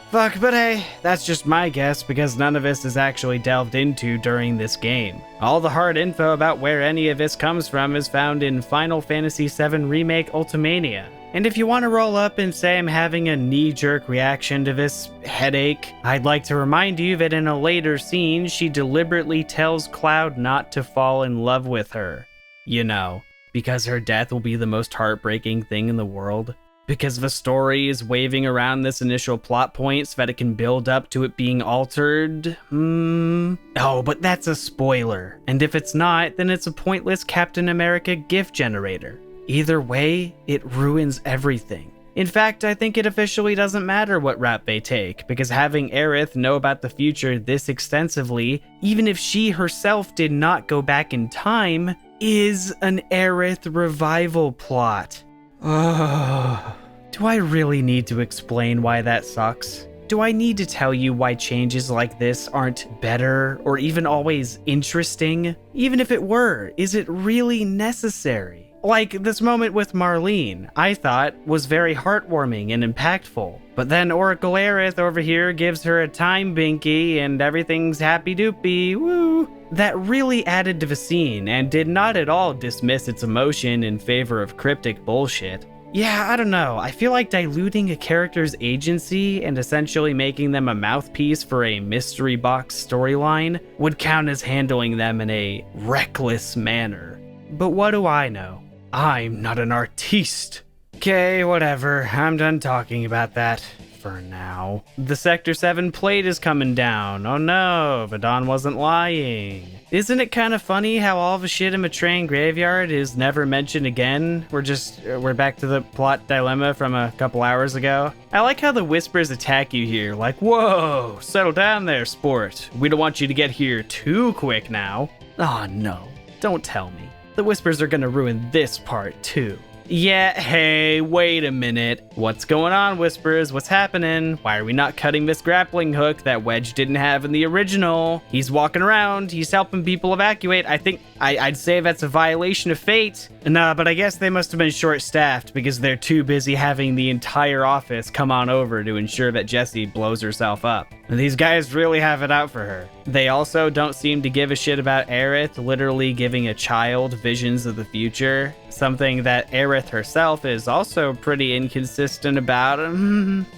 Fuck, but hey, that's just my guess because none of this is actually delved into during this game. All the hard info about where any of this comes from is found in Final Fantasy VII Remake Ultimania. And if you want to roll up and say I'm having a knee-jerk reaction to this headache, I'd like to remind you that in a later scene, she deliberately tells Cloud not to fall in love with her. You know, because her death will be the most heartbreaking thing in the world. Because the story is waving around this initial plot point so that it can build up to it being altered. Oh, but that's a spoiler. And if it's not, then it's a pointless Captain America GIF generator. Either way, it ruins everything. In fact, I think it officially doesn't matter what route they take, because having Aerith know about the future this extensively, even if she herself did not go back in time, is an Aerith revival plot. Do I really need to explain why that sucks? do I need to tell you why changes like this aren't better or even always interesting? Even if it were, is it really necessary? Like this moment with Marlene, I thought was very heartwarming and impactful. But then Oracle Aerith over here gives her a time binky and everything's happy doopy, woo. That really added to the scene and did not at all dismiss its emotion in favor of cryptic bullshit. Yeah, I don't know. I feel like diluting a character's agency and essentially making them a mouthpiece for a mystery box storyline would count as handling them in a reckless manner. But what do I know? I'm not an artiste. Okay, whatever. I'm done talking about that. For now. The Sector 7 plate is coming down. Oh no, Vadon wasn't lying. Isn't it kind of funny how all the shit in Matrain Graveyard is never mentioned again? We're back to the plot dilemma from a couple hours ago. I like how the Whispers attack you here, like, whoa, settle down there, sport. We don't want you to get here too quick now. Oh no, don't tell me. The Whispers are gonna ruin this part too. Yeah, hey, wait a minute. What's going on, Whispers? What's happening? Why are we not cutting this grappling hook that Wedge didn't have in the original? He's walking around, he's helping people evacuate. I think I'd say that's a violation of fate. Nah, but I guess they must have been short-staffed because they're too busy having the entire office come on over to ensure that Jessie blows herself up. These guys really have it out for her. They also don't seem to give a shit about Aerith literally giving a child visions of the future, something that Aerith herself is also pretty inconsistent about.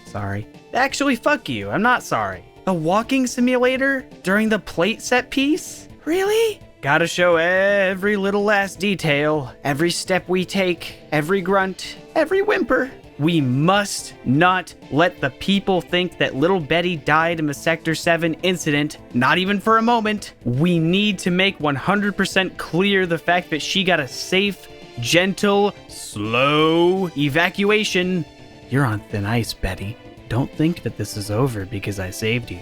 Sorry. Actually, fuck you, I'm not sorry. A walking simulator during the plate set piece? Really? Gotta show every little last detail, every step we take, every grunt, every whimper. We must not let the people think that little Betty died in the Sector 7 incident, not even for a moment. We need to make 100% clear the fact that she got a safe, gentle, slow evacuation. You're on thin ice, Betty. Don't think that this is over because I saved you.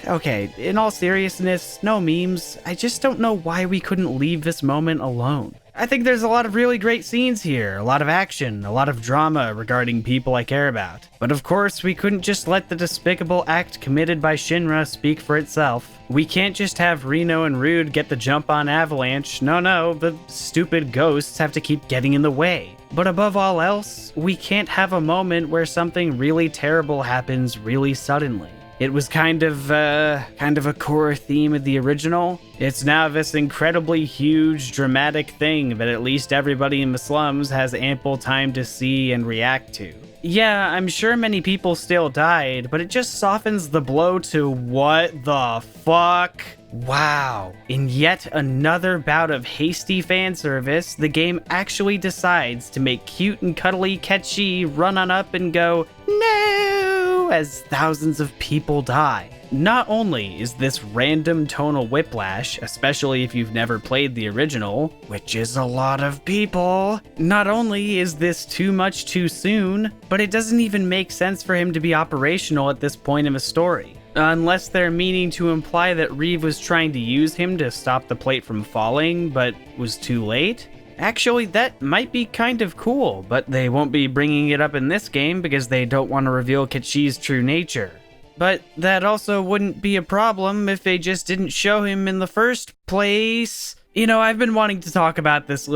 Okay, in all seriousness, no memes. I just don't know why we couldn't leave this moment alone. I think there's a lot of really great scenes here, a lot of action, a lot of drama regarding people I care about. But of course, we couldn't just let the despicable act committed by Shinra speak for itself. We can't just have Reno and Rude get the jump on Avalanche. No, the stupid ghosts have to keep getting in the way. But above all else, we can't have a moment where something really terrible happens really suddenly. It was kind of a core theme of the original. It's now this incredibly huge, dramatic thing that at least everybody in the slums has ample time to see and react to. Yeah, I'm sure many people still died, but it just softens the blow to what the fuck? Wow. In yet another bout of hasty fan service, the game actually decides to make cute and cuddly Ketchi run on up and go, no, as thousands of people die. Not only is this random tonal whiplash, especially if you've never played the original, which is a lot of people, not only is this too much too soon, but it doesn't even make sense for him to be operational at this point in the story. Unless they're meaning to imply that Reeve was trying to use him to stop the plate from falling, but was too late? Actually, that might be kind of cool, but they won't be bringing it up in this game because they don't want to reveal Ketchi's true nature. But that also wouldn't be a problem if they just didn't show him in the first place. You know, I've been wanting to talk about this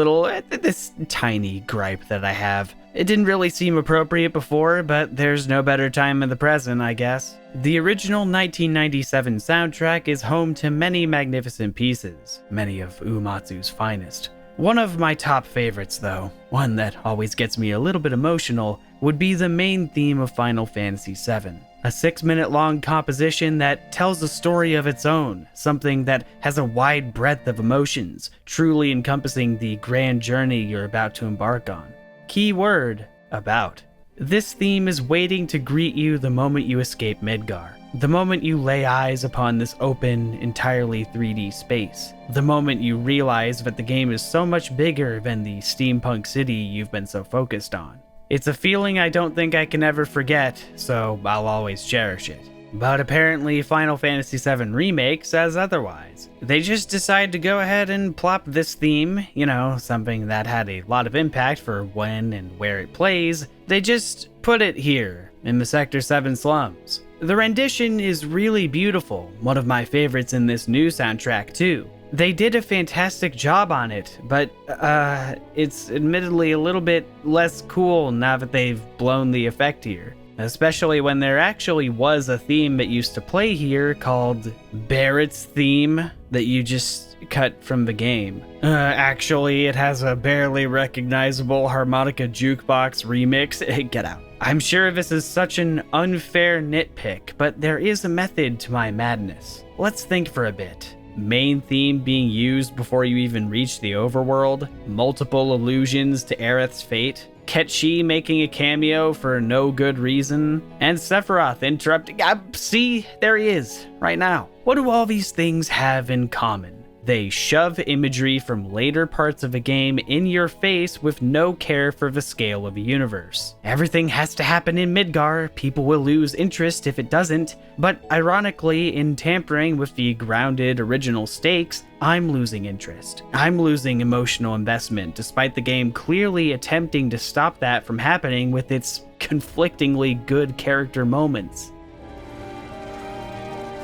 tiny gripe that I have. It didn't really seem appropriate before, but there's no better time in the present, I guess. The original 1997 soundtrack is home to many magnificent pieces, many of Uematsu's finest. One of my top favorites, though, one that always gets me a little bit emotional, would be the main theme of Final Fantasy VII. A 6-minute-long composition that tells a story of its own, something that has a wide breadth of emotions, truly encompassing the grand journey you're about to embark on. Key word, about. This theme is waiting to greet you the moment you escape Midgar, the moment you lay eyes upon this open, entirely 3D space, the moment you realize that the game is so much bigger than the steampunk city you've been so focused on. It's a feeling I don't think I can ever forget, so I'll always cherish it. But apparently Final Fantasy VII Remake says otherwise. They just decide to go ahead and plop this theme, you know, something that had a lot of impact for when and where it plays. They just put it here, in the Sector 7 slums. The rendition is really beautiful, one of my favorites in this new soundtrack too. They did a fantastic job on it, but it's admittedly a little bit less cool now that they've blown the effect here. Especially when there actually was a theme that used to play here called Barrett's Theme that you just cut from the game. Actually, it has a barely recognizable harmonica jukebox remix. Get out. I'm sure this is such an unfair nitpick, but there is a method to my madness. Let's think for a bit. Main theme being used before you even reach the overworld, multiple allusions to Aerith's fate, Ketchi making a cameo for no good reason, and Sephiroth interrupting. See, there he is, right now. What do all these things have in common? They shove imagery from later parts of a game in your face with no care for the scale of the universe. Everything has to happen in Midgar, people will lose interest if it doesn't, but ironically, in tampering with the grounded original stakes, I'm losing interest. I'm losing emotional investment, despite the game clearly attempting to stop that from happening with its conflictingly good character moments.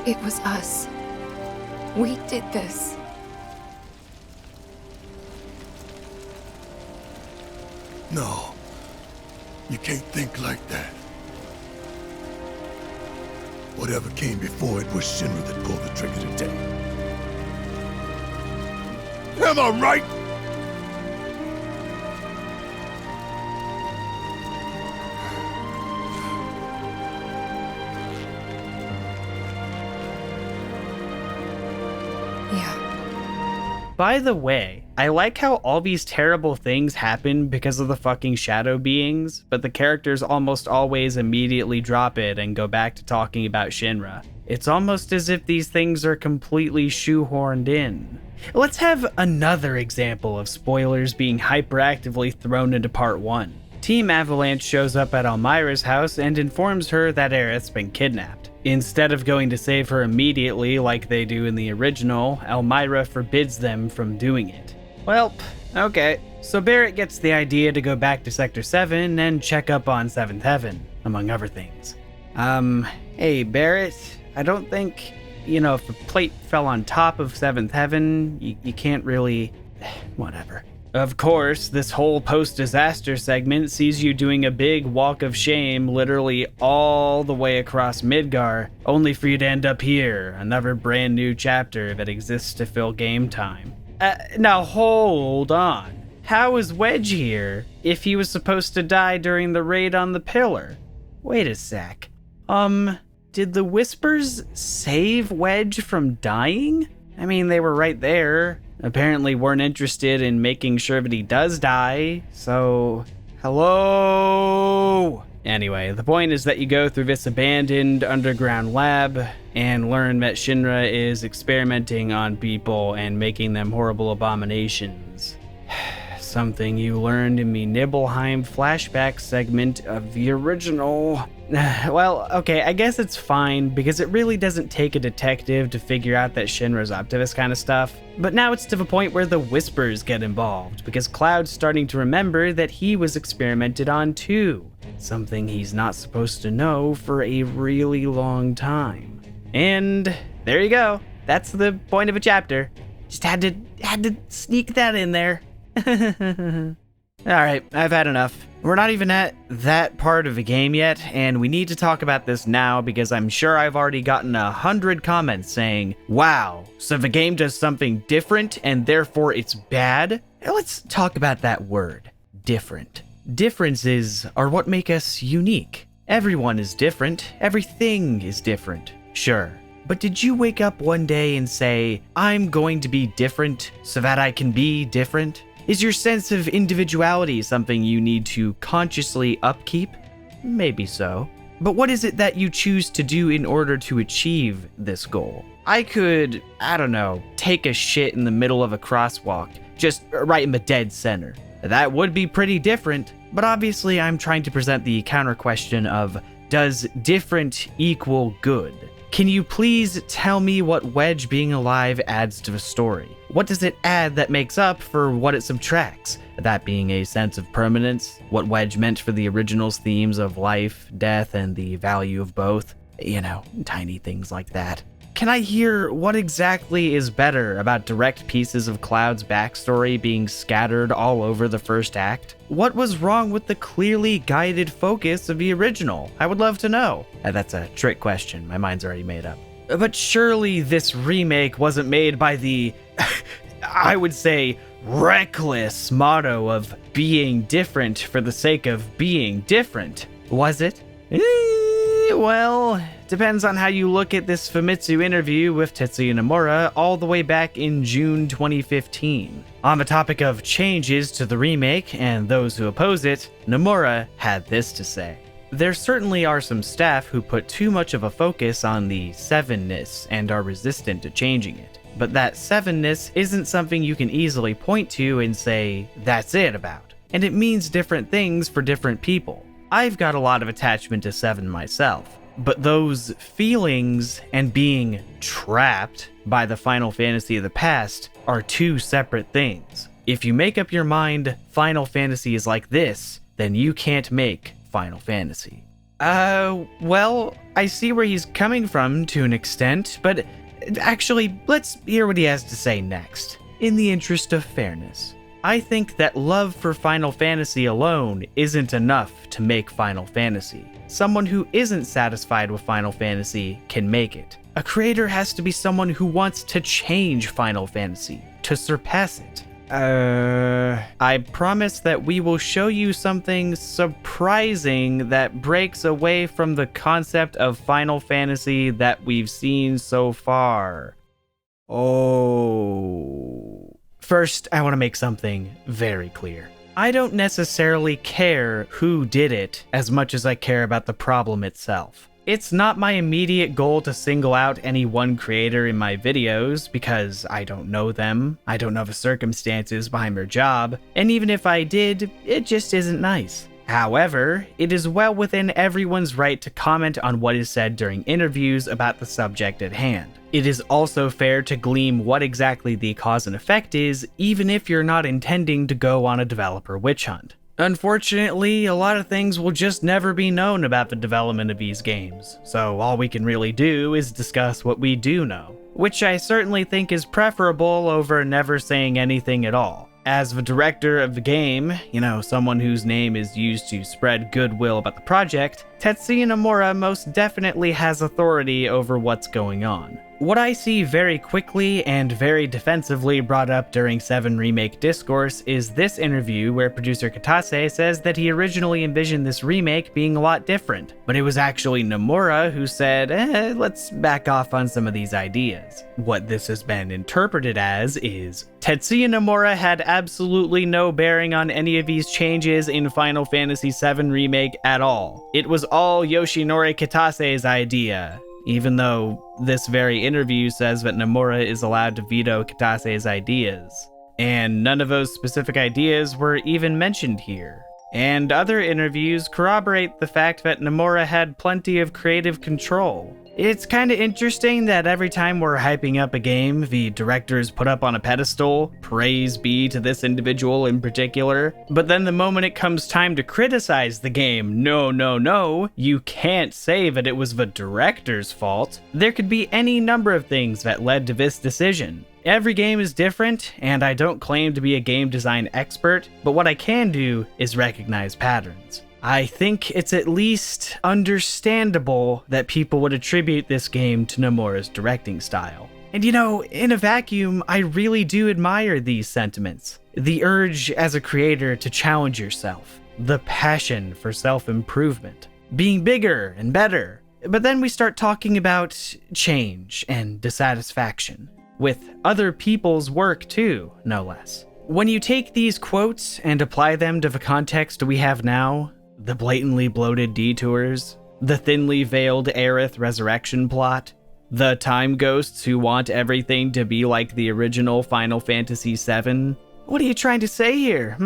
It was us. We did this. No, you can't think like that. Whatever came before it was Shinra that pulled the trigger today. Am I right? Yeah. By the way, I like how all these terrible things happen because of the fucking shadow beings, but the characters almost always immediately drop it and go back to talking about Shinra. It's almost as if these things are completely shoehorned in. Let's have another example of spoilers being hyperactively thrown into part 1. Team Avalanche shows up at Elmira's house and informs her that Aerith's been kidnapped. Instead of going to save her immediately like they do in the original, Elmira forbids them from doing it. Well, okay. So Barrett gets the idea to go back to Sector 7 and check up on 7th Heaven, among other things. Hey Barrett, I don't think, if the plate fell on top of 7th Heaven, you can't really... whatever. Of course, this whole post-disaster segment sees you doing a big walk of shame literally all the way across Midgar, only for you to end up here, another brand new chapter that exists to fill game time. Now hold on. How is Wedge here if he was supposed to die during the raid on the pillar? Wait a sec. Did the Whispers save Wedge from dying? I mean, they were right there. Apparently weren't interested in making sure that he does die, so... Hello? Anyway, the point is that you go through this abandoned underground lab and learn that Shinra is experimenting on people and making them horrible abominations. Something you learned in the Nibelheim flashback segment of the original. Well, okay, I guess it's fine because it really doesn't take a detective to figure out that Shinra's up to this kind of stuff. But now it's to the point where the Whispers get involved because Cloud's starting to remember that he was experimented on too. Something he's not supposed to know for a really long time. And there you go. That's the point of a chapter. Just had to sneak that in there. Alright, I've had enough. We're not even at that part of the game yet, and we need to talk about this now because I'm sure I've already gotten 100 comments saying, wow, so the game does something different and therefore it's bad? Let's talk about that word, different. Differences are what make us unique. Everyone is different, everything is different, sure. But did you wake up one day and say, I'm going to be different so that I can be different? Is your sense of individuality something you need to consciously upkeep? Maybe so. But what is it that you choose to do in order to achieve this goal? I could, take a shit in the middle of a crosswalk, just right in the dead center. That would be pretty different, but obviously I'm trying to present the counter question of, does different equal good? Can you please tell me what Wedge being alive adds to the story? What does it add that makes up for what it subtracts? That being a sense of permanence, what Wedge meant for the original's themes of life, death, and the value of both. Tiny things like that. Can I hear what exactly is better about direct pieces of Cloud's backstory being scattered all over the first act? What was wrong with the clearly guided focus of the original? I would love to know. That's a trick question. My mind's already made up. But surely this remake wasn't made by the, I would say, reckless motto of being different for the sake of being different, was it? Well, depends on how you look at this Famitsu interview with Tetsuya Nomura all the way back in June 2015. On the topic of changes to the remake and those who oppose it, Nomura had this to say. There certainly are some staff who put too much of a focus on the sevenness and are resistant to changing it. But that sevenness isn't something you can easily point to and say, that's it about. And it means different things for different people. I've got a lot of attachment to 7 myself, but those feelings and being trapped by the Final Fantasy of the past are two separate things. If you make up your mind Final Fantasy is like this, then you can't make Final Fantasy. Well, I see where he's coming from to an extent, but actually, let's hear what he has to say next, in the interest of fairness. I think that love for Final Fantasy alone isn't enough to make Final Fantasy. Someone who isn't satisfied with Final Fantasy can make it. A creator has to be someone who wants to change Final Fantasy, to surpass it. I promise that we will show you something surprising that breaks away from the concept of Final Fantasy that we've seen so far. First, I want to make something very clear. I don't necessarily care who did it as much as I care about the problem itself. It's not my immediate goal to single out any one creator in my videos because I don't know them, I don't know the circumstances behind their job, and even if I did, it just isn't nice. However, it is well within everyone's right to comment on what is said during interviews about the subject at hand. It is also fair to glean what exactly the cause and effect is, even if you're not intending to go on a developer witch hunt. Unfortunately, a lot of things will just never be known about the development of these games, so all we can really do is discuss what we do know, which I certainly think is preferable over never saying anything at all. As the director of the game, someone whose name is used to spread goodwill about the project, Tetsuya Nomura most definitely has authority over what's going on. What I see very quickly and very defensively brought up during 7 Remake discourse is this interview where producer Katase says that he originally envisioned this remake being a lot different, but it was actually Nomura who said, let's back off on some of these ideas. What this has been interpreted as is, Tetsuya Nomura had absolutely no bearing on any of these changes in Final Fantasy VII Remake at all. It was all Yoshinori Kitase's idea. Even though this very interview says that Nomura is allowed to veto Kitase's ideas. And none of those specific ideas were even mentioned here. And other interviews corroborate the fact that Nomura had plenty of creative control. It's kinda interesting that every time we're hyping up a game, the director's put up on a pedestal, praise be to this individual in particular, but then the moment it comes time to criticize the game, no, you can't say that it was the director's fault. There could be any number of things that led to this decision. Every game is different, and I don't claim to be a game design expert, but what I can do is recognize patterns. I think it's at least understandable that people would attribute this game to Nomura's directing style. And in a vacuum, I really do admire these sentiments. The urge as a creator to challenge yourself, the passion for self-improvement, being bigger and better. But then we start talking about change and dissatisfaction, with other people's work too, no less. When you take these quotes and apply them to the context we have now, the blatantly bloated detours, the thinly veiled Aerith resurrection plot, the time ghosts who want everything to be like the original Final Fantasy VII. What are you trying to say here,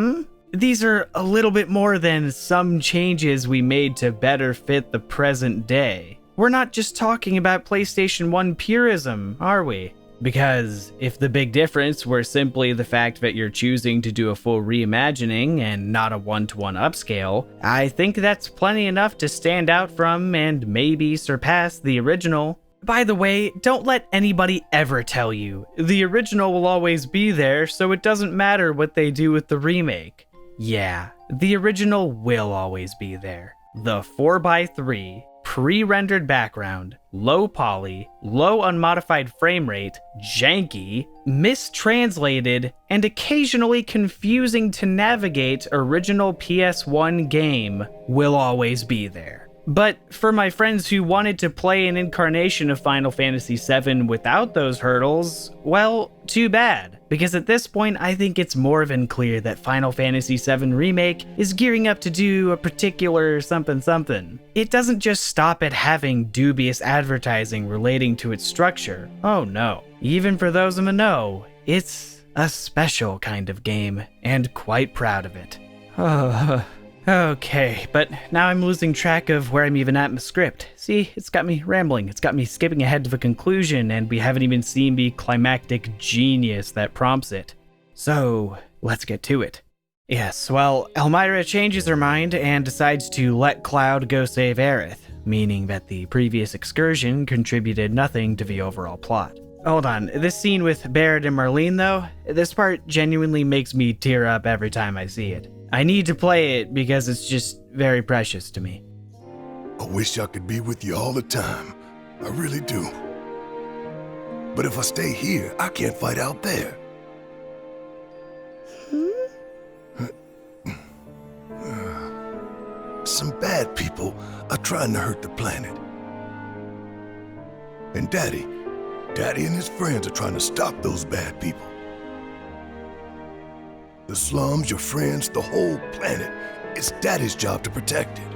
These are a little bit more than some changes we made to better fit the present day. We're not just talking about PlayStation 1 purism, are we? Because if the big difference were simply the fact that you're choosing to do a full reimagining and not a one-to-one upscale, I think that's plenty enough to stand out from and maybe surpass the original. By the way, don't let anybody ever tell you the original will always be there, so it doesn't matter what they do with the remake. Yeah, the original will always be there. The 4x3, pre-rendered background, low poly, low unmodified frame rate, janky, mistranslated, and occasionally confusing to navigate original PS1 game will always be there. But for my friends who wanted to play an incarnation of Final Fantasy VII without those hurdles, well, too bad. Because at this point, I think it's more than clear that Final Fantasy VII Remake is gearing up to do a particular something. It doesn't just stop at having dubious advertising relating to its structure. Oh no. Even for those in the know, it's a special kind of game, and quite proud of it. Okay, but now I'm losing track of where I'm even at in the script. See, it's got me rambling, it's got me skipping ahead to the conclusion, and we haven't even seen the climactic genius that prompts it. So, let's get to it. Yes, well, Elmira changes her mind and decides to let Cloud go save Aerith, meaning that the previous excursion contributed nothing to the overall plot. Hold on, this scene with Barrett and Marlene though, this part genuinely makes me tear up every time I see it. I need to play it because it's just very precious to me. I wish I could be with you all the time. I really do. But if I stay here, I can't fight out there. Some bad people are trying to hurt the planet. And Daddy and his friends are trying to stop those bad people. The slums, your friends, the whole planet. It's Daddy's job to protect it.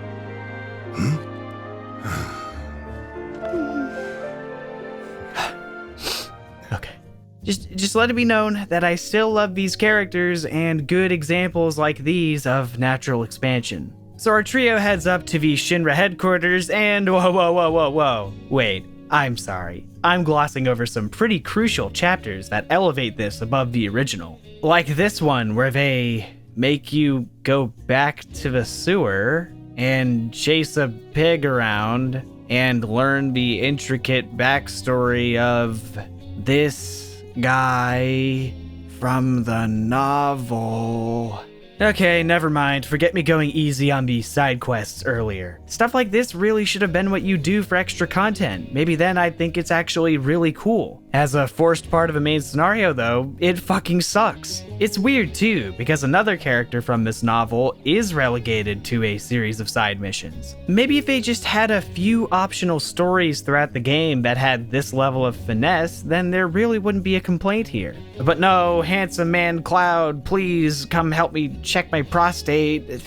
Okay. Just let it be known that I still love these characters and good examples like these of natural expansion. So our trio heads up to the Shinra headquarters and whoa. Wait, I'm sorry. I'm glossing over some pretty crucial chapters that elevate this above the original. Like this one, where they make you go back to the sewer and chase a pig around and learn the intricate backstory of this guy from the novel. Okay, never mind. Forget me going easy on the side quests earlier. Stuff like this really should have been what you do for extra content. Maybe then I'd think it's actually really cool. As a forced part of a main scenario though, it fucking sucks. It's weird too, because another character from this novel is relegated to a series of side missions. Maybe if they just had a few optional stories throughout the game that had this level of finesse, then there really wouldn't be a complaint here. But no, handsome man Cloud, please come help me check my prostate.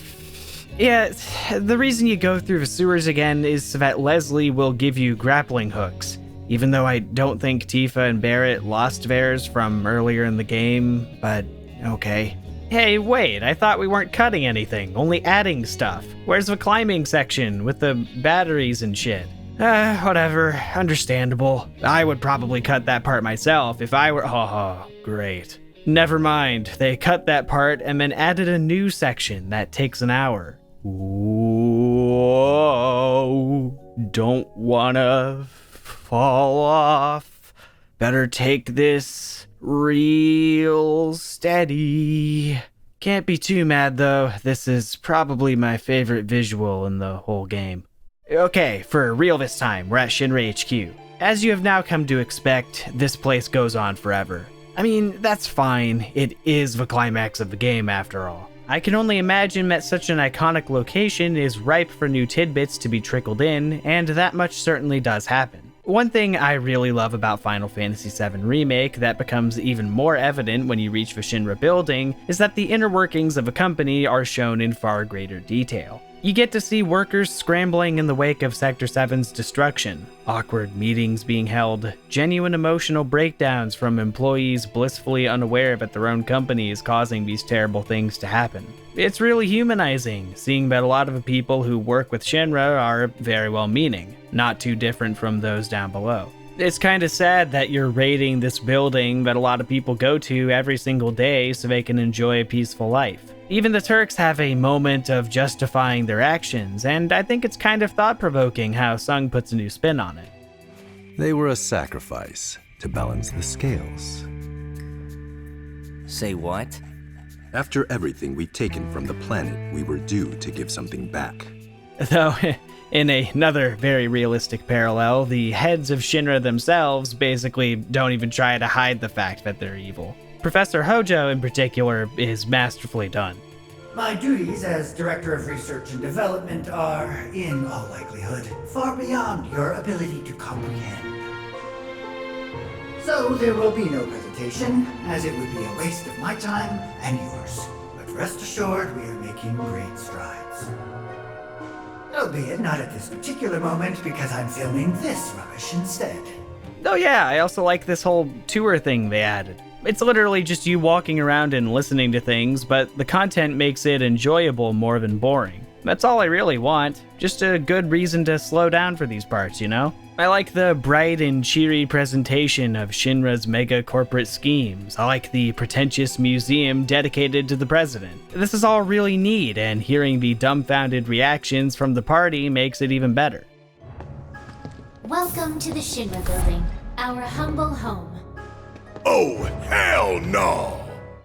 Yeah, the reason you go through the sewers again is so that Leslie will give you grappling hooks. Even though I don't think Tifa and Barrett lost theirs from earlier in the game, but okay. Hey, wait, I thought we weren't cutting anything, only adding stuff. Where's the climbing section with the batteries and shit? Whatever, understandable. I would probably cut that part myself if I were— oh, great. Never mind, they cut that part and then added a new section that takes an hour. Whoa, don't wanna fall off. Better take this real steady. Can't be too mad though, this is probably my favorite visual in the whole game. Okay, for real this time, we're at Shinra HQ. As you have now come to expect, this place goes on forever. I mean, that's fine, it is the climax of the game after all. I can only imagine that such an iconic location is ripe for new tidbits to be trickled in, and that much certainly does happen. One thing I really love about Final Fantasy VII Remake that becomes even more evident when you reach the Shinra building is that the inner workings of a company are shown in far greater detail. You get to see workers scrambling in the wake of Sector 7's destruction, awkward meetings being held, genuine emotional breakdowns from employees blissfully unaware that their own company is causing these terrible things to happen. It's really humanizing, seeing that a lot of the people who work with Shinra are very well-meaning, not too different from those down below. It's kind of sad that you're raiding this building that a lot of people go to every single day so they can enjoy a peaceful life. Even the Turks have a moment of justifying their actions, and I think it's kind of thought-provoking how Sung puts a new spin on it. They were a sacrifice to balance the scales. Say what? After everything we'd taken from the planet, we were due to give something back. Though, in another very realistic parallel, the heads of Shinra themselves basically don't even try to hide the fact that they're evil. Professor Hojo, in particular, is masterfully done. My duties as Director of Research and Development are, in all likelihood, far beyond your ability to comprehend. So there will be no presentation, as it would be a waste of my time and yours. But rest assured, we are making great strides. Albeit not at this particular moment, because I'm filming this rubbish instead. Oh yeah, I also like this whole tour thing they added. It's literally just you walking around and listening to things, but the content makes it enjoyable more than boring. That's all I really want. Just a good reason to slow down for these parts, you know? I like the bright and cheery presentation of Shinra's mega corporate schemes. I like the pretentious museum dedicated to the president. This is all really neat, and hearing the dumbfounded reactions from the party makes it even better. Welcome to the Shinra building, our humble home. Oh, hell no!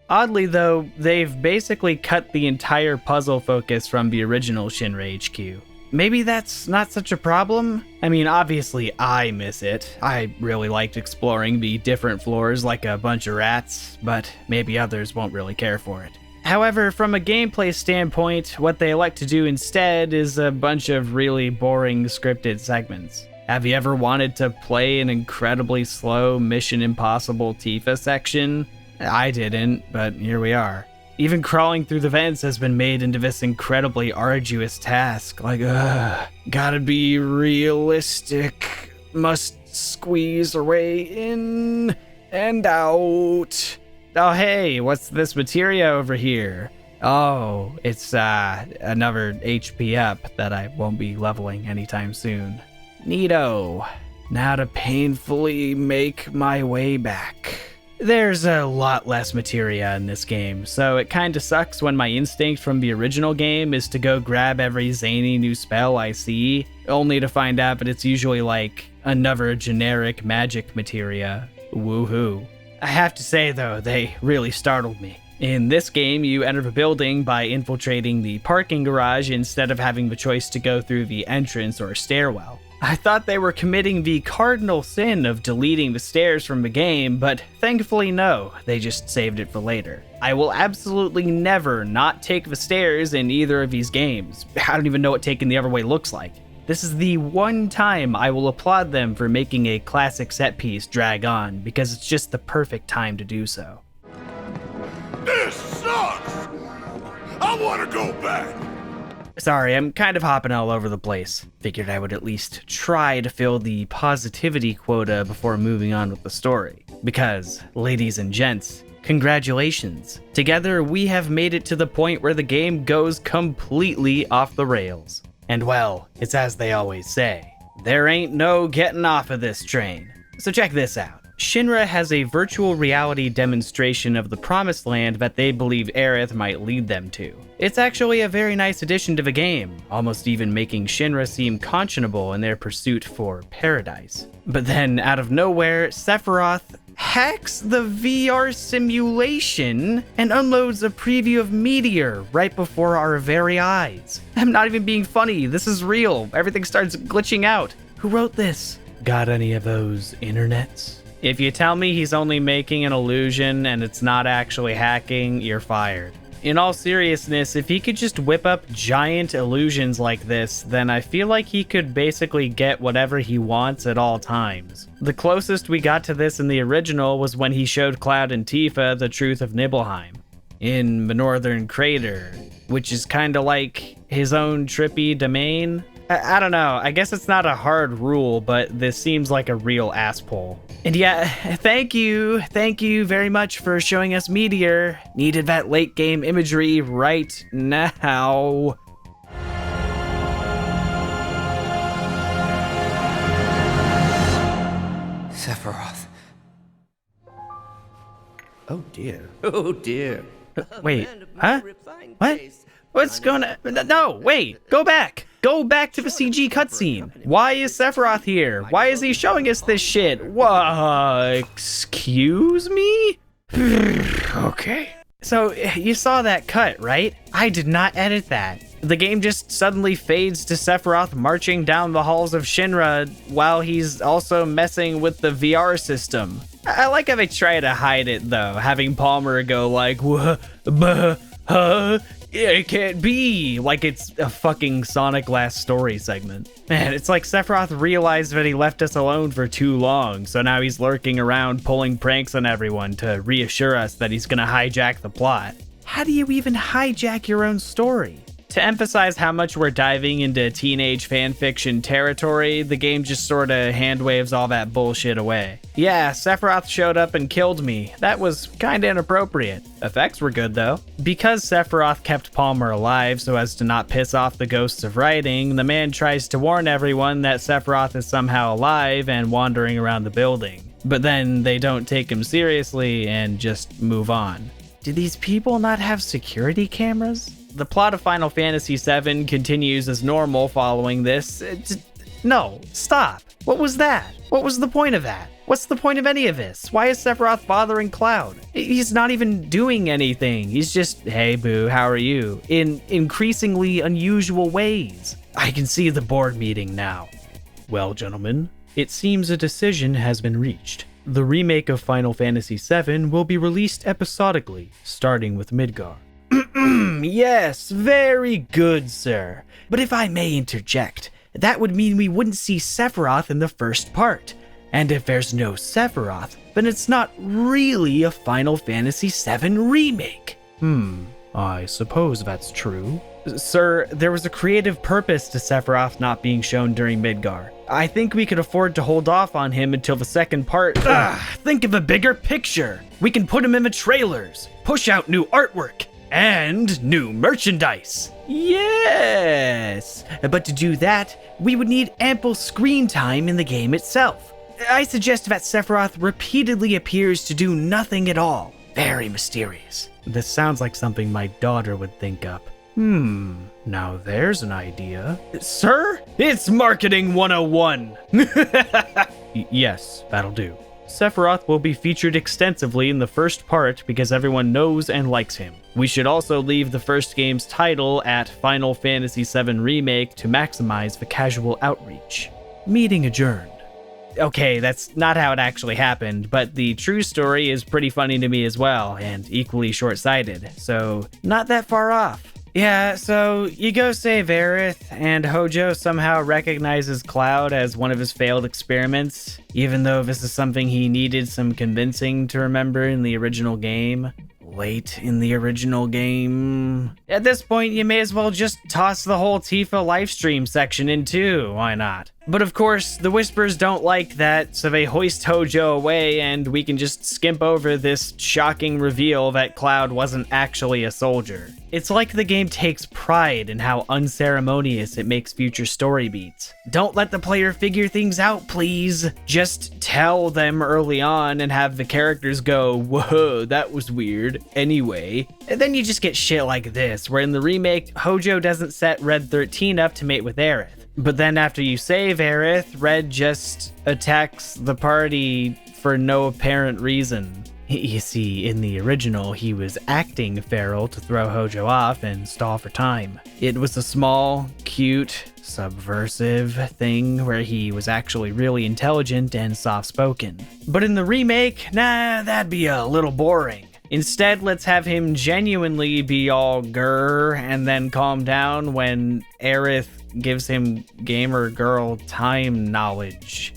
Oddly though, they've basically cut the entire puzzle focus from the original Shinra HQ. Maybe that's not such a problem? I mean, obviously I miss it. I really liked exploring the different floors like a bunch of rats, but maybe others won't really care for it. However, from a gameplay standpoint, what they elect to do instead is a bunch of really boring scripted segments. Have you ever wanted to play an incredibly slow Mission Impossible Tifa section? I didn't, but here we are. Even crawling through the vents has been made into this incredibly arduous task. Like, gotta be realistic. Must squeeze our way in and out. Oh hey, what's this materia over here? Oh, it's another HP up that I won't be leveling anytime soon. Neato. Now to painfully make my way back. There's a lot less materia in this game, so it kinda sucks when my instinct from the original game is to go grab every zany new spell I see, only to find out that it's usually like another generic magic materia. Woohoo. I have to say though, they really startled me. In this game, you enter the building by infiltrating the parking garage instead of having the choice to go through the entrance or stairwell. I thought they were committing the cardinal sin of deleting the stairs from the game, but thankfully no, they just saved it for later. I will absolutely never not take the stairs in either of these games. I don't even know what taking the other way looks like. This is the one time I will applaud them for making a classic set piece drag on, because it's just the perfect time to do so. This sucks! I want to go back! Sorry, I'm kind of hopping all over the place. Figured I would at least try to fill the positivity quota before moving on with the story. Because, ladies and gents, congratulations. Together, we have made it to the point where the game goes completely off the rails. And well, it's as they always say, there ain't no getting off of this train. So check this out. Shinra has a virtual reality demonstration of the Promised Land that they believe Aerith might lead them to. It's actually a very nice addition to the game, almost even making Shinra seem conscionable in their pursuit for paradise. But then, out of nowhere, Sephiroth hacks the VR simulation and unloads a preview of Meteor right before our very eyes. I'm not even being funny, this is real. Everything starts glitching out. Who wrote this? Got any of those internets? If you tell me he's only making an illusion and it's not actually hacking, you're fired. In all seriousness, if he could just whip up giant illusions like this, then I feel like he could basically get whatever he wants at all times. The closest we got to this in the original was when he showed Cloud and Tifa the truth of Nibelheim in the Northern Crater, which is kinda like his own trippy domain. I don't know, I guess it's not a hard rule, but this seems like a real asspull. And yeah, thank you very much for showing us Meteor. Needed that late game imagery right now. Oh dear. Oh dear. Wait, huh? What? What's going on? No, wait, go back. Go back to the CG cutscene. Why is Sephiroth here? Why is he showing us this shit? Excuse me? Okay. So, you saw that cut, right? I did not edit that. The game just suddenly fades to Sephiroth marching down the halls of Shinra while he's also messing with the VR system. I like how they try to hide it, though, having Palmer go like, it can't be, like it's a fucking Sonic Last Story segment. Man, it's like Sephiroth realized that he left us alone for too long, so now he's lurking around pulling pranks on everyone to reassure us that he's gonna hijack the plot. How do you even hijack your own story? To emphasize how much we're diving into teenage fanfiction territory, the game just sorta handwaves all that bullshit away. Yeah, Sephiroth showed up and killed me. That was kinda inappropriate. Effects were good though. Because Sephiroth kept Palmer alive so as to not piss off the ghosts of writing, the man tries to warn everyone that Sephiroth is somehow alive and wandering around the building. But then they don't take him seriously and just move on. Do these people not have security cameras? The plot of Final Fantasy VII continues as normal following this. No, stop. What was that? What was the point of that? What's the point of any of this? Why is Sephiroth bothering Cloud? He's not even doing anything. He's just, hey boo, how are you? In increasingly unusual ways. I can see the board meeting now. Well, gentlemen, it seems a decision has been reached. The remake of Final Fantasy VII will be released episodically, starting with Midgar. Yes, very good, sir. But if I may interject, that would mean we wouldn't see Sephiroth in the first part. And if there's no Sephiroth, then it's not really a Final Fantasy VII remake. I suppose that's true. Sir, there was a creative purpose to Sephiroth not being shown during Midgar. I think we could afford to hold off on him until the second part. Think of a bigger picture. We can put him in the trailers, push out new artwork, and new merchandise. Yes! But to do that, we would need ample screen time in the game itself. I suggest that Sephiroth repeatedly appears to do nothing at all. Very mysterious. This sounds like something my daughter would think up. Now there's an idea. Sir? It's Marketing 101! Yes, that'll do. Sephiroth will be featured extensively in the first part because everyone knows and likes him. We should also leave the first game's title at Final Fantasy VII Remake to maximize the casual outreach. Meeting adjourned. Okay, that's not how it actually happened, but the true story is pretty funny to me as well, and equally short-sighted, so not that far off. Yeah, so you go save Aerith, and Hojo somehow recognizes Cloud as one of his failed experiments, even though this is something he needed some convincing to remember in the original game. Late in the original game. At this point, you may as well just toss the whole Tifa livestream section in too, why not? But of course, the Whispers don't like that, so they hoist Hojo away and we can just skimp over this shocking reveal that Cloud wasn't actually a soldier. It's like the game takes pride in how unceremonious it makes future story beats. Don't let the player figure things out, please. Just tell them early on and have the characters go, whoa, that was weird. Anyway. And then you just get shit like this, where in the remake, Hojo doesn't set Red 13 up to mate with Aerith. But then after you save Aerith, Red just attacks the party for no apparent reason. You see, in the original, he was acting feral to throw Hojo off and stall for time. It was a small, cute, subversive thing where he was actually really intelligent and soft-spoken. But in the remake, nah, that'd be a little boring. Instead, let's have him genuinely be all grr and then calm down when Aerith gives him gamer girl time knowledge.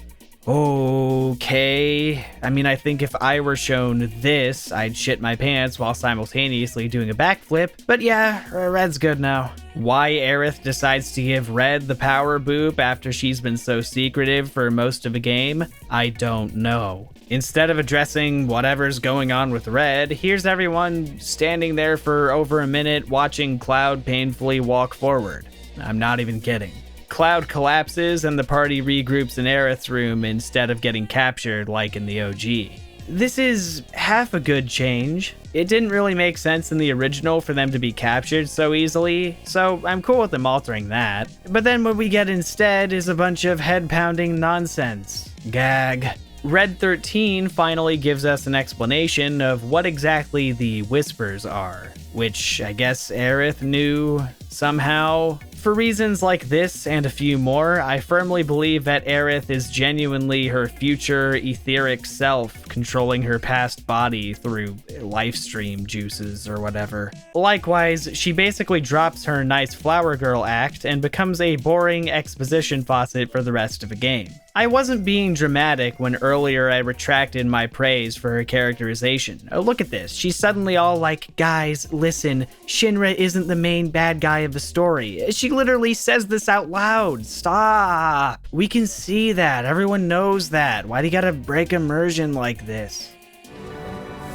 Okay. I mean, I think if I were shown this, I'd shit my pants while simultaneously doing a backflip. But yeah, Red's good now. Why Aerith decides to give Red the power boop after she's been so secretive for most of the game, I don't know. Instead of addressing whatever's going on with Red, here's everyone standing there for over a minute watching Cloud painfully walk forward. I'm not even kidding. Cloud collapses and the party regroups in Aerith's room instead of getting captured like in the OG. This is half a good change. It didn't really make sense in the original for them to be captured so easily, so I'm cool with them altering that. But then what we get instead is a bunch of head-pounding nonsense. Gag. Red 13 finally gives us an explanation of what exactly the Whispers are, which I guess Aerith knew somehow. For reasons like this and a few more, I firmly believe that Aerith is genuinely her future etheric self controlling her past body through life stream juices or whatever. Likewise, she basically drops her nice flower girl act and becomes a boring exposition faucet for the rest of the game. I wasn't being dramatic when earlier I retracted my praise for her characterization. Oh, look at this. She's suddenly all like, guys, listen, Shinra isn't the main bad guy of the story. She literally says this out loud. Stop. We can see that. Everyone knows that. Why do you gotta break immersion like this?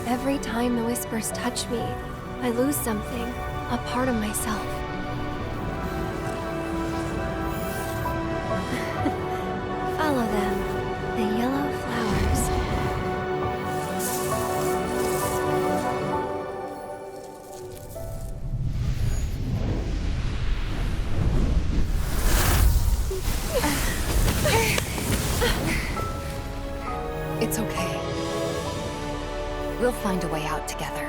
Every time the Whispers touch me, I lose something, a part of myself. Follow them, the yellow flowers. It's okay. We'll find a way out together.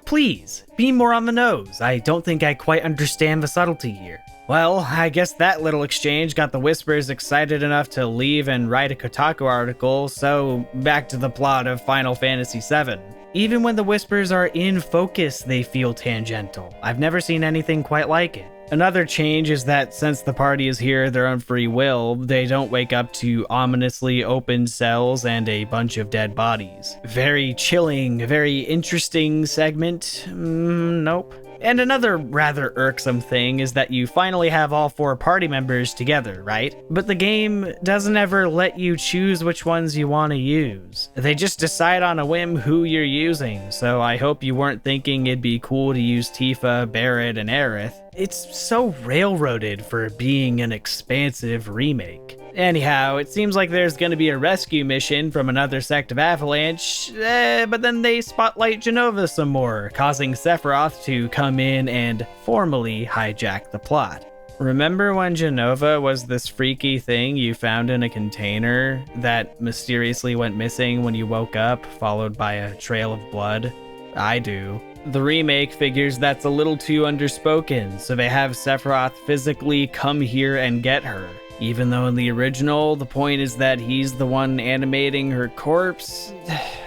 Please, be more on the nose. I don't think I quite understand the subtlety here. Well, I guess that little exchange got the Whispers excited enough to leave and write a Kotaku article, so back to the plot of Final Fantasy VII. Even when the Whispers are in focus, they feel tangential. I've never seen anything quite like it. Another change is that since the party is here of their own free will, they don't wake up to ominously open cells and a bunch of dead bodies. Very chilling, very interesting segment. Nope. And another rather irksome thing is that you finally have all 4 party members together, right? But the game doesn't ever let you choose which ones you want to use. They just decide on a whim who you're using, so I hope you weren't thinking it'd be cool to use Tifa, Barret, and Aerith. It's so railroaded for being an expansive remake. Anyhow, it seems like there's gonna be a rescue mission from another sect of Avalanche, but then they spotlight Jenova some more, causing Sephiroth to come in and formally hijack the plot. Remember when Jenova was this freaky thing you found in a container that mysteriously went missing when you woke up, followed by a trail of blood? I do. The remake figures that's a little too underspoken, so they have Sephiroth physically come here and get her. Even though in the original, the point is that he's the one animating her corpse.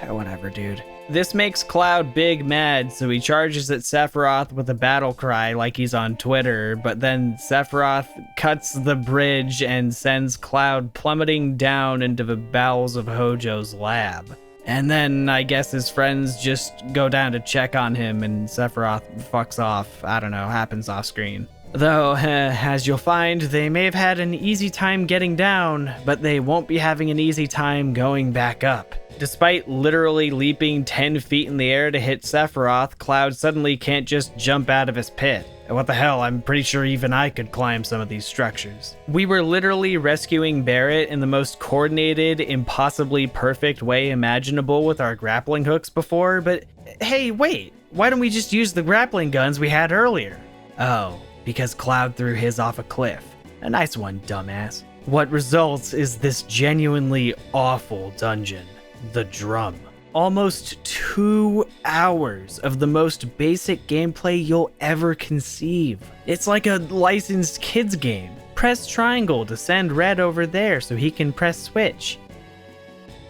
Whatever, dude. This makes Cloud big mad, so he charges at Sephiroth with a battle cry like he's on Twitter, but then Sephiroth cuts the bridge and sends Cloud plummeting down into the bowels of Hojo's lab. And then I guess his friends just go down to check on him and Sephiroth fucks off. I don't know, happens off screen. Though, as you'll find, they may have had an easy time getting down, but they won't be having an easy time going back up. Despite literally leaping 10 feet in the air to hit Sephiroth, Cloud suddenly can't just jump out of his pit. What the hell, I'm pretty sure even I could climb some of these structures. We were literally rescuing Barret in the most coordinated, impossibly perfect way imaginable with our grappling hooks before, but hey, wait, why don't we just use the grappling guns we had earlier? Oh, because Cloud threw his off a cliff. A nice one, dumbass. What results is this genuinely awful dungeon, the Drum. Almost 2 hours of the most basic gameplay you'll ever conceive. It's like a licensed kids game. Press triangle to send Red over there so he can press switch.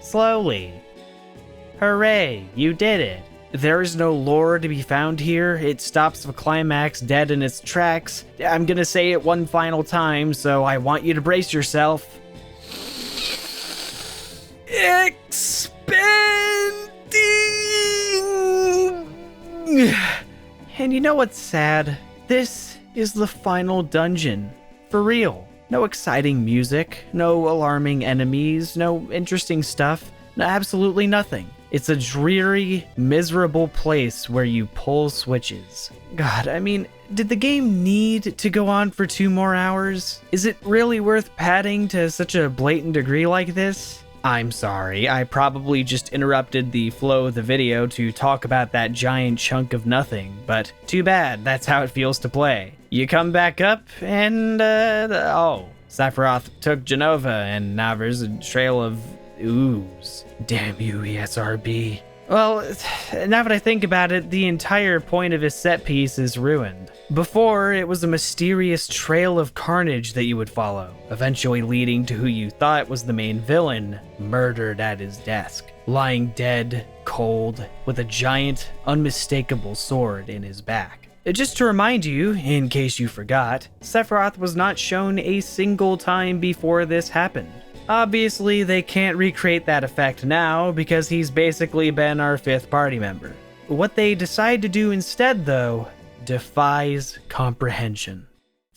Slowly. Hooray, you did it. There is no lore to be found here. It stops the climax dead in its tracks. I'm gonna say it one final time, so I want you to brace yourself. And you know what's sad? This is the final dungeon. For real. No exciting music, no alarming enemies, no interesting stuff, no, absolutely nothing. It's a dreary, miserable place where you pull switches. God, I mean, did the game need to go on for 2 more hours? Is it really worth padding to such a blatant degree like this? I'm sorry, I probably just interrupted the flow of the video to talk about that giant chunk of nothing, but too bad, that's how it feels to play. You come back up, and, Sephiroth took Jenova, and now there's a trail of ooze. Damn you, ESRB. Well, now that I think about it, the entire point of his set piece is ruined. Before, it was a mysterious trail of carnage that you would follow, eventually leading to who you thought was the main villain, murdered at his desk, lying dead, cold, with a giant, unmistakable sword in his back. Just to remind you, in case you forgot, Sephiroth was not shown a single time before this happened. Obviously, they can't recreate that effect now because he's basically been our 5th party member. What they decide to do instead, though, defies comprehension.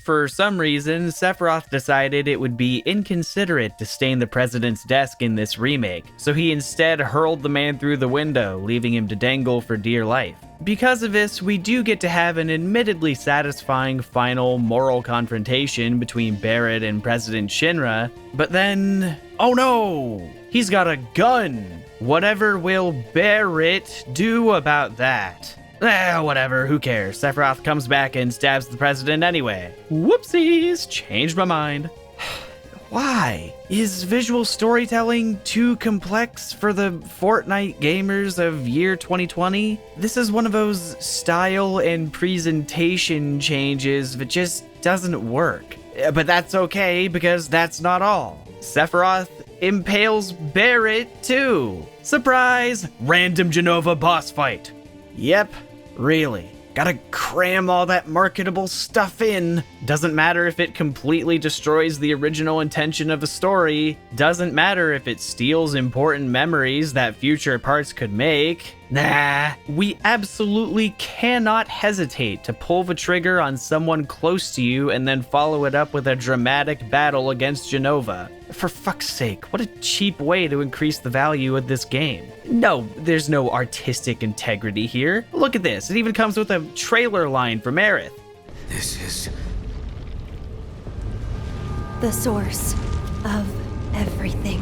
For some reason, Sephiroth decided it would be inconsiderate to stain the president's desk in this remake, so he instead hurled the man through the window, leaving him to dangle for dear life. Because of this, we do get to have an admittedly satisfying final moral confrontation between Barrett and President Shinra, but then, oh no! He's got a gun! Whatever will Barrett do about that? Whatever, who cares? Sephiroth comes back and stabs the president anyway. Whoopsies, changed my mind. Why? Is visual storytelling too complex for the Fortnite gamers of year 2020? This is one of those style and presentation changes that just doesn't work. But that's okay, because that's not all. Sephiroth impales Barrett too. Surprise! Random Jenova boss fight. Yep, really. Gotta cram all that marketable stuff in. Doesn't matter if it completely destroys the original intention of the story. Doesn't matter if it steals important memories that future parts could make. Nah, we absolutely cannot hesitate to pull the trigger on someone close to you and then follow it up with a dramatic battle against Jenova. For fuck's sake, what a cheap way to increase the value of this game. No, there's no artistic integrity here. Look at this, it even comes with a trailer line from Aerith. This is the source of everything.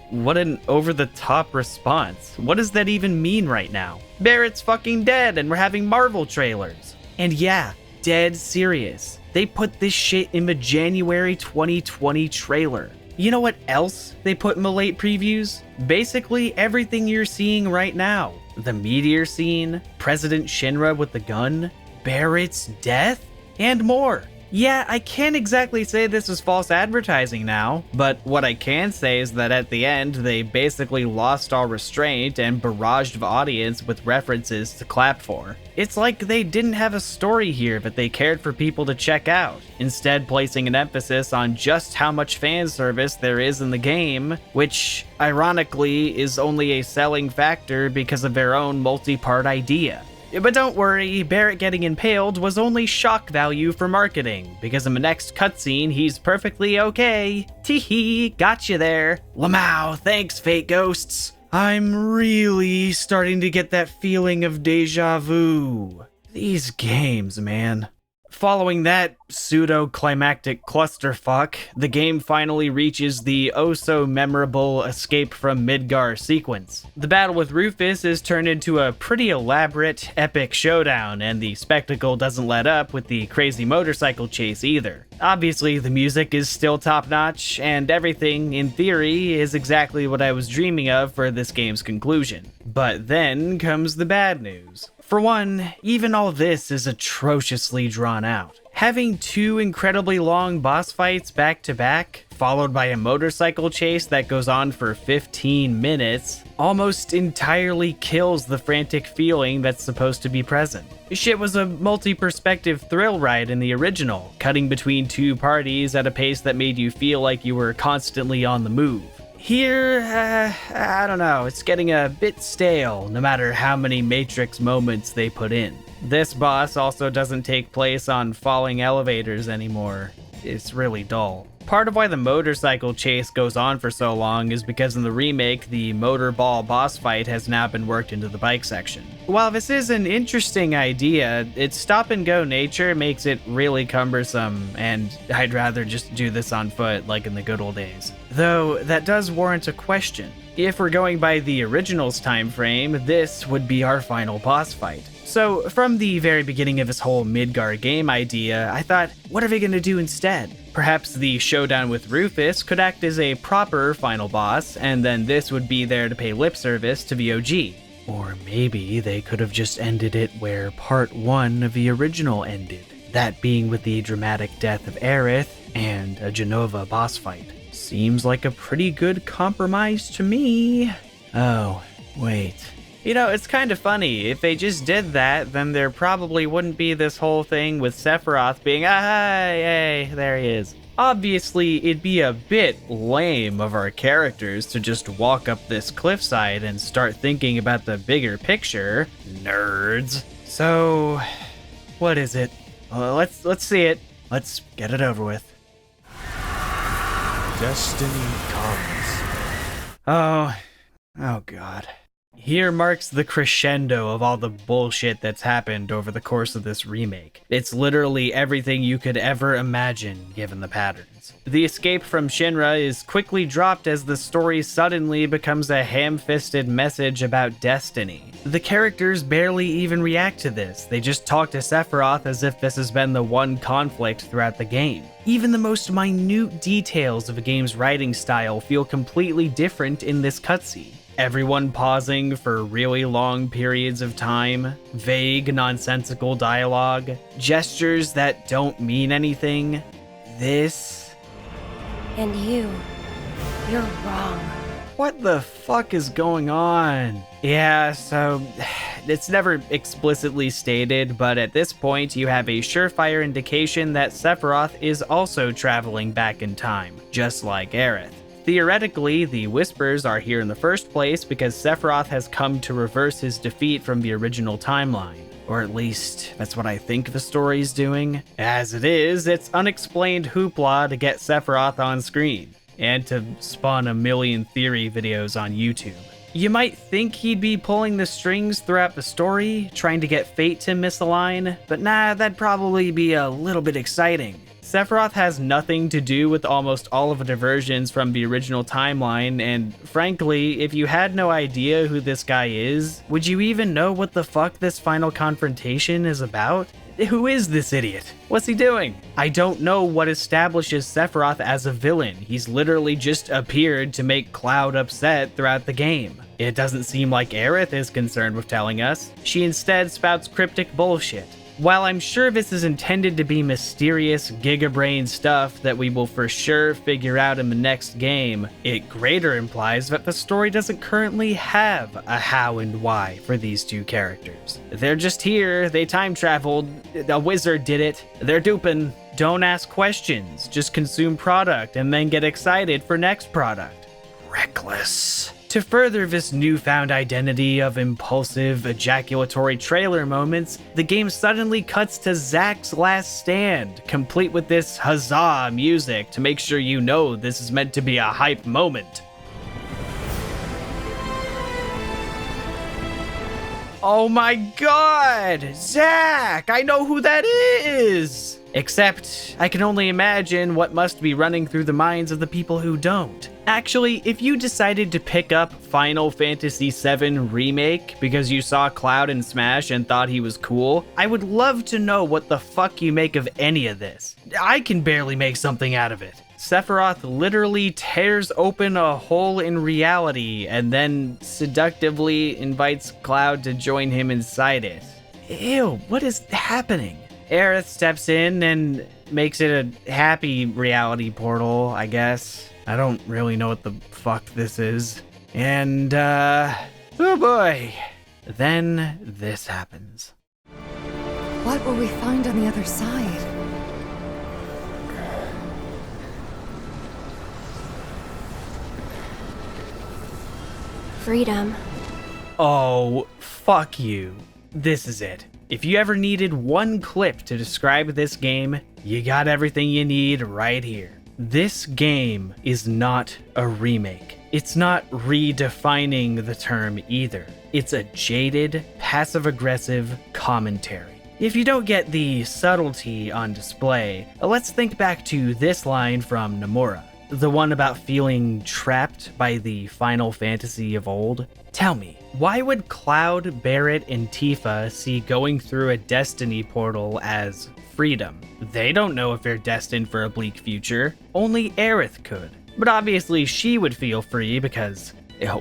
What an over-the-top response. What does that even mean right now? Barrett's fucking dead and we're having Marvel trailers. And yeah, dead serious. They put this shit in the January 2020 trailer. You know what else they put in the late previews? Basically everything you're seeing right now. The meteor scene, President Shinra with the gun, Barrett's death, and more. Yeah, I can't exactly say this is false advertising now, but what I can say is that at the end, they basically lost all restraint and barraged the audience with references to clap for. It's like they didn't have a story here that they cared for people to check out, instead placing an emphasis on just how much fan service there is in the game, which, ironically, is only a selling factor because of their own multi-part idea. But don't worry, Barrett getting impaled was only shock value for marketing, because in the next cutscene, he's perfectly okay. Teehee, got you there. Lamau, thanks, fake ghosts. I'm really starting to get that feeling of deja vu. These games, man. Following that pseudo-climactic clusterfuck, the game finally reaches the oh-so-memorable escape from Midgar sequence. The battle with Rufus is turned into a pretty elaborate, epic showdown, and the spectacle doesn't let up with the crazy motorcycle chase either. Obviously, the music is still top-notch, and everything, in theory, is exactly what I was dreaming of for this game's conclusion. But then comes the bad news. For one, even all this is atrociously drawn out. Having 2 incredibly long boss fights back to back, followed by a motorcycle chase that goes on for 15 minutes, almost entirely kills the frantic feeling that's supposed to be present. Shit was a multi-perspective thrill ride in the original, cutting between 2 parties at a pace that made you feel like you were constantly on the move. Here, I don't know, it's getting a bit stale no matter how many Matrix moments they put in. This boss also doesn't take place on falling elevators anymore. It's really dull. part of why the motorcycle chase goes on for so long is because in the remake, the motorball boss fight has now been worked into the bike section. While this is an interesting idea, its stop-and-go nature makes it really cumbersome, and I'd rather just do this on foot like in the good old days. Though, that does warrant a question. If we're going by the original's time frame, this would be our final boss fight. So, from the very beginning of this whole Midgar game idea, I thought, what are we gonna do instead? Perhaps the showdown with Rufus could act as a proper final boss, and then this would be there to pay lip service to VOG. Or maybe they could have just ended it where part 1 of the original ended, that being with the dramatic death of Aerith and a Genova boss fight. Seems like a pretty good compromise to me. Oh, wait. You know, it's kind of funny. If they just did that, then there probably wouldn't be this whole thing with Sephiroth being, hey, there he is. Obviously, it'd be a bit lame of our characters to just walk up this cliffside and start thinking about the bigger picture. Nerds. So, what is it? Well, let's see it. Let's get it over with. Destiny comes. Oh God. Here marks the crescendo of all the bullshit that's happened over the course of this remake. It's literally everything you could ever imagine, given the patterns. The escape from Shinra is quickly dropped as the story suddenly becomes a ham-fisted message about destiny. The characters barely even react to this, they just talk to Sephiroth as if this has been the one conflict throughout the game. Even the most minute details of a game's writing style feel completely different in this cutscene. Everyone pausing for really long periods of time, vague, nonsensical dialogue, gestures that don't mean anything. This... And you're wrong. What the fuck is going on? Yeah, so it's never explicitly stated, but at this point you have a surefire indication that Sephiroth is also traveling back in time, just like Aerith. Theoretically, the Whispers are here in the first place because Sephiroth has come to reverse his defeat from the original timeline. Or at least, that's what I think the story's doing. As it is, it's unexplained hoopla to get Sephiroth on screen, and to spawn a million theory videos on YouTube. You might think he'd be pulling the strings throughout the story, trying to get Fate to misalign, but nah, that'd probably be a little bit exciting. Sephiroth has nothing to do with almost all of the diversions from the original timeline, and frankly, if you had no idea who this guy is, would you even know what the fuck this final confrontation is about? Who is this idiot? What's he doing? I don't know what establishes Sephiroth as a villain. He's literally just appeared to make Cloud upset throughout the game. It doesn't seem like Aerith is concerned with telling us. She instead spouts cryptic bullshit. While I'm sure this is intended to be mysterious, gigabrain stuff that we will for sure figure out in the next game, it greater implies that the story doesn't currently have a how and why for these two characters. They're just here, they time traveled, a wizard did it, they're duping. Don't ask questions, just consume product and then get excited for next product. Reckless. To further this newfound identity of impulsive, ejaculatory trailer moments, the game suddenly cuts to Zack's last stand, complete with this huzzah music to make sure you know this is meant to be a hype moment. Oh my god! Zack! I know who that is! Except, I can only imagine what must be running through the minds of the people who don't. Actually, if you decided to pick up Final Fantasy VII Remake because you saw Cloud in Smash and thought he was cool, I would love to know what the fuck you make of any of this. I can barely make something out of it. Sephiroth literally tears open a hole in reality and then seductively invites Cloud to join him inside it. Ew, what is happening? Aerith steps in and makes it a happy reality portal, I guess. I don't really know what the fuck this is. And, oh boy. Then this happens. What will we find on the other side? Freedom. Oh, fuck you. This is it. If you ever needed one clip to describe this game, you got everything you need right here. This game is not a remake. It's not redefining the term either. It's a jaded, passive-aggressive commentary. If you don't get the subtlety on display, let's think back to this line from Nomura, the one about feeling trapped by the Final Fantasy of old. Tell me, why would Cloud, Barret, and Tifa see going through a Destiny portal as freedom? They don't know if they're destined for a bleak future. Only Aerith could. But obviously she would feel free because,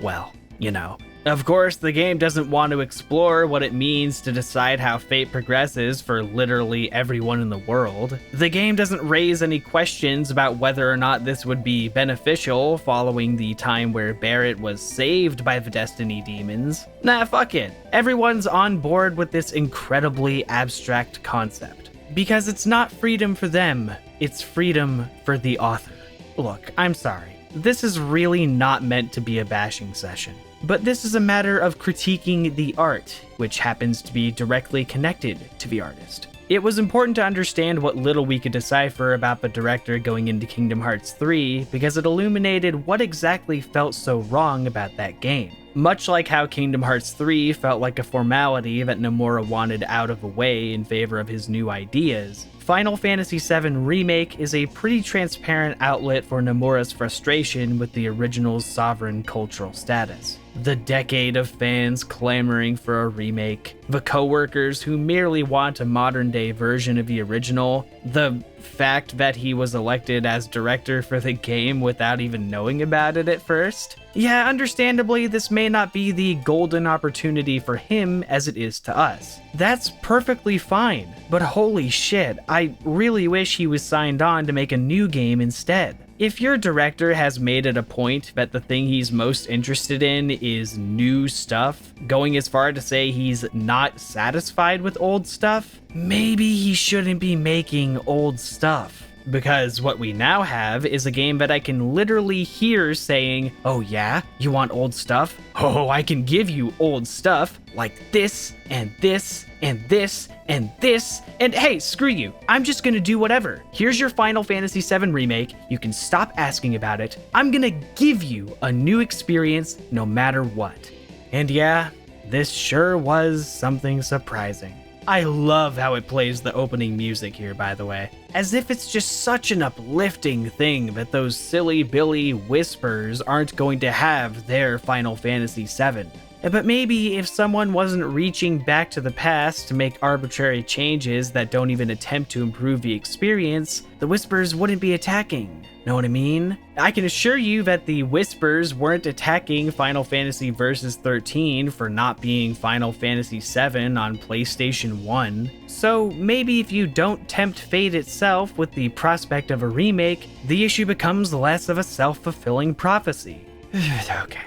well, you know. Of course, the game doesn't want to explore what it means to decide how fate progresses for literally everyone in the world. The game doesn't raise any questions about whether or not this would be beneficial following the time where Barret was saved by the Destiny demons. Nah, fuck it. Everyone's on board with this incredibly abstract concept. Because it's not freedom for them, it's freedom for the author. Look, I'm sorry. This is really not meant to be a bashing session. But this is a matter of critiquing the art, which happens to be directly connected to the artist. It was important to understand what little we could decipher about the director going into Kingdom Hearts 3 because it illuminated what exactly felt so wrong about that game. Much like how Kingdom Hearts 3 felt like a formality that Nomura wanted out of the way in favor of his new ideas, Final Fantasy VII Remake is a pretty transparent outlet for Nomura's frustration with the original's sovereign cultural status. The decade of fans clamoring for a remake, the co-workers who merely want a modern-day version of the original, the fact that he was elected as director for the game without even knowing about it at first. Yeah, understandably, this may not be the golden opportunity for him as it is to us. That's perfectly fine, but holy shit, I really wish he was signed on to make a new game instead. If your director has made it a point that the thing he's most interested in is new stuff, going as far to say he's not satisfied with old stuff, maybe he shouldn't be making old stuff. Because what we now have is a game that I can literally hear saying, oh yeah, you want old stuff? Oh, I can give you old stuff, like this, and this, and this, and this, and hey, screw you, I'm just gonna do whatever. Here's your Final Fantasy VII Remake, you can stop asking about it, I'm gonna give you a new experience no matter what. And yeah, this sure was something surprising. I love how it plays the opening music here, by the way. As if it's just such an uplifting thing that those silly Billy whispers aren't going to have their Final Fantasy VII. But maybe if someone wasn't reaching back to the past to make arbitrary changes that don't even attempt to improve the experience, the whispers wouldn't be attacking. Know what I mean? I can assure you that the whispers weren't attacking Final Fantasy Versus 13 for not being Final Fantasy VII on PlayStation 1. So maybe if you don't tempt fate itself with the prospect of a remake, the issue becomes less of a self-fulfilling prophecy. Okay.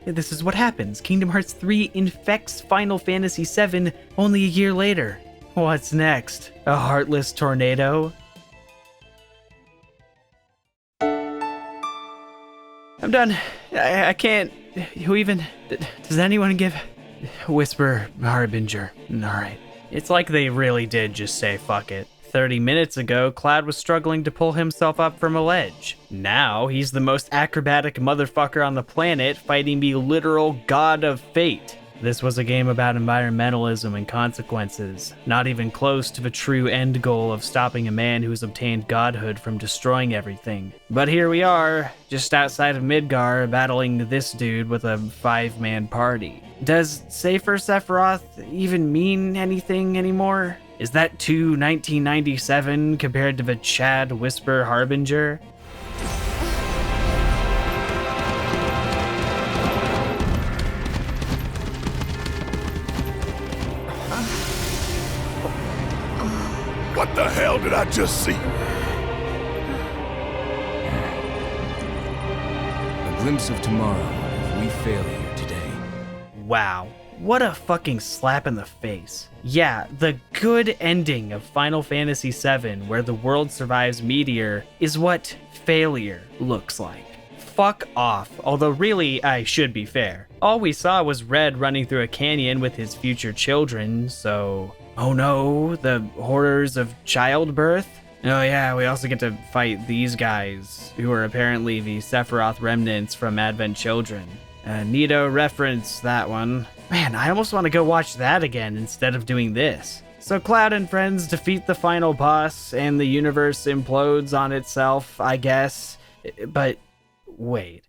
This is what happens. Kingdom Hearts 3 infects Final Fantasy VII only a year later. What's next? A heartless tornado? I'm done. I can't. Who even... Does anyone give... Whisper Harbinger. Alright. It's like they really did just say fuck it. 30 minutes ago, Cloud was struggling to pull himself up from a ledge. Now, he's the most acrobatic motherfucker on the planet, fighting the literal god of fate. This was a game about environmentalism and consequences, not even close to the true end goal of stopping a man who's obtained godhood from destroying everything. But here we are, just outside of Midgar, battling this dude with a 5-man party. Does Safer Sephiroth even mean anything anymore? Is that 1997 compared to the Chad Whisper Harbinger? What the hell did I just see? A glimpse of tomorrow if we fail here today. Wow. What a fucking slap in the face. Yeah, the good ending of Final Fantasy VII, where the world survives Meteor, is what failure looks like. Fuck off, although really, I should be fair. All we saw was Red running through a canyon with his future children, so... Oh no, the horrors of childbirth? Oh yeah, we also get to fight these guys, who are apparently the Sephiroth remnants from Advent Children. Neato reference, that one. Man, I almost want to go watch that again instead of doing this. So Cloud and friends defeat the final boss, and the universe implodes on itself, I guess. But wait.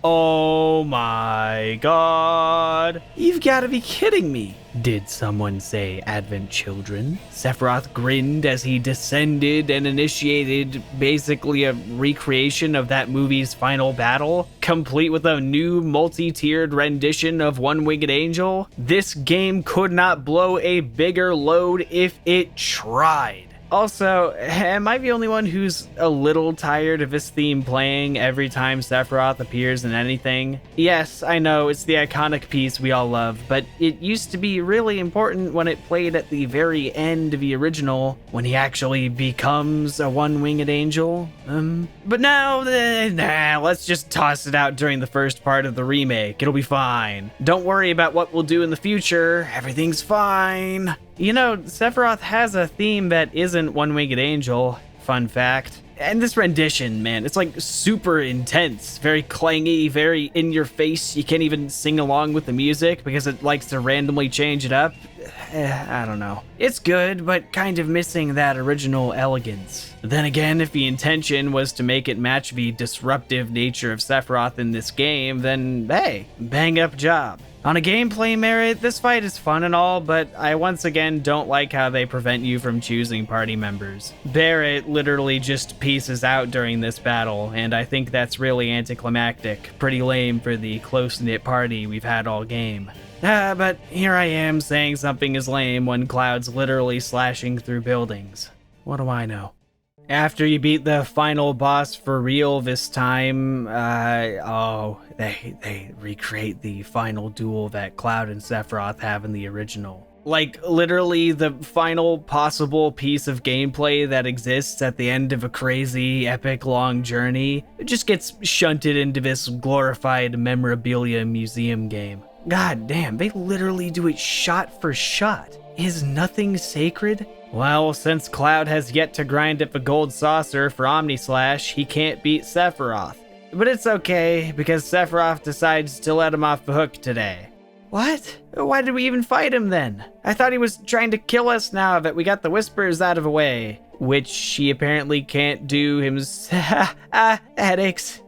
Oh my god. You've got to be kidding me. Did someone say Advent Children? Sephiroth grinned as he descended and initiated basically a recreation of that movie's final battle, complete with a new multi-tiered rendition of One-Winged Angel. This game could not blow a bigger load if it tried. Also, am I the only one who's a little tired of this theme playing every time Sephiroth appears in anything? Yes, I know, it's the iconic piece we all love, but it used to be really important when it played at the very end of the original, when he actually becomes a one-winged angel. But now, let's just toss it out during the first part of the remake. It'll be fine. Don't worry about what we'll do in the future. Everything's fine. You know, Sephiroth has a theme that isn't One-Winged Angel, fun fact. And this rendition, man, it's like super intense, very clangy, very in your face. You can't even sing along with the music because it likes to randomly change it up. I don't know. It's good, but kind of missing that original elegance. Then again, if the intention was to make it match the disruptive nature of Sephiroth in this game, then hey, bang up job. On a gameplay merit, this fight is fun and all, but I once again don't like how they prevent you from choosing party members. Barret literally just pieces out during this battle, and I think that's really anticlimactic. Pretty lame for the close-knit party we've had all game. But here I am saying something is lame when Cloud's literally slashing through buildings. What do I know? After you beat the final boss for real this time, they recreate the final duel that Cloud and Sephiroth have in the original. Like, literally the final possible piece of gameplay that exists at the end of a crazy, epic, long journey, it just gets shunted into this glorified memorabilia museum game. God damn, they literally do it shot for shot. Is nothing sacred? Well, since Cloud has yet to grind up a gold saucer for Omnislash, he can't beat Sephiroth. But it's okay, because Sephiroth decides to let him off the hook today. What? Why did we even fight him then? I thought he was trying to kill us now that we got the whispers out of the way. Which he apparently can't do himself. Headaches.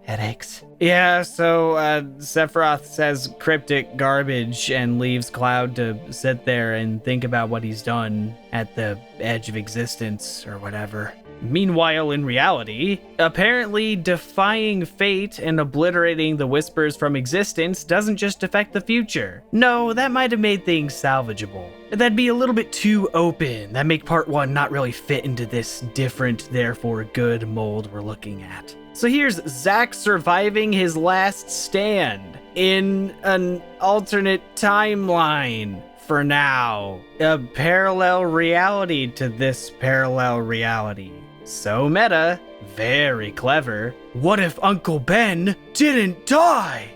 Yeah, so Sephiroth says cryptic garbage and leaves Cloud to sit there and think about what he's done at the edge of existence or whatever. Meanwhile, in reality, apparently defying fate and obliterating the whispers from existence doesn't just affect the future. No, that might have made things salvageable. That'd be a little bit too open. That'd make part one not really fit into this different, therefore good mold we're looking at. So here's Zack surviving his last stand in an alternate timeline. For now, a parallel reality to this parallel reality. So meta, very clever. What if Uncle Ben didn't die?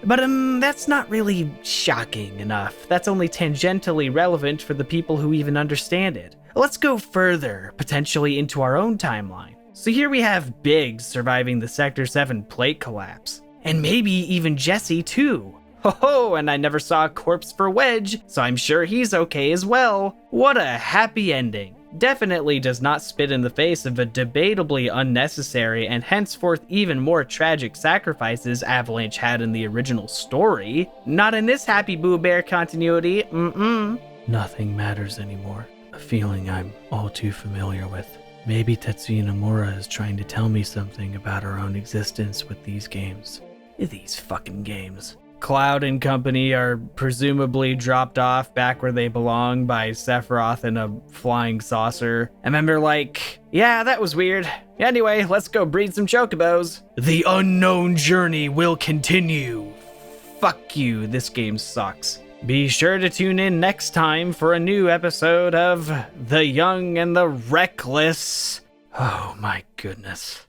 But that's not really shocking enough. That's only tangentially relevant for the people who even understand it. Let's go further, potentially into our own timeline. So here we have Biggs surviving the Sector 7 plate collapse. And maybe even Jesse too. Ho, and I never saw a corpse for Wedge, so I'm sure he's okay as well. What a happy ending. Definitely does not spit in the face of the debatably unnecessary and henceforth even more tragic sacrifices Avalanche had in the original story. Not in this Happy Boo Bear continuity, Nothing matters anymore. A feeling I'm all too familiar with. Maybe Tetsuya Nomura is trying to tell me something about our own existence with these games. These fucking games. Cloud and company are presumably dropped off back where they belong by Sephiroth in a flying saucer. And then they're like, yeah, that was weird. Anyway, let's go breed some chocobos. The unknown journey will continue. Fuck you, this game sucks. Be sure to tune in next time for a new episode of The Young and the Reckless. Oh my goodness.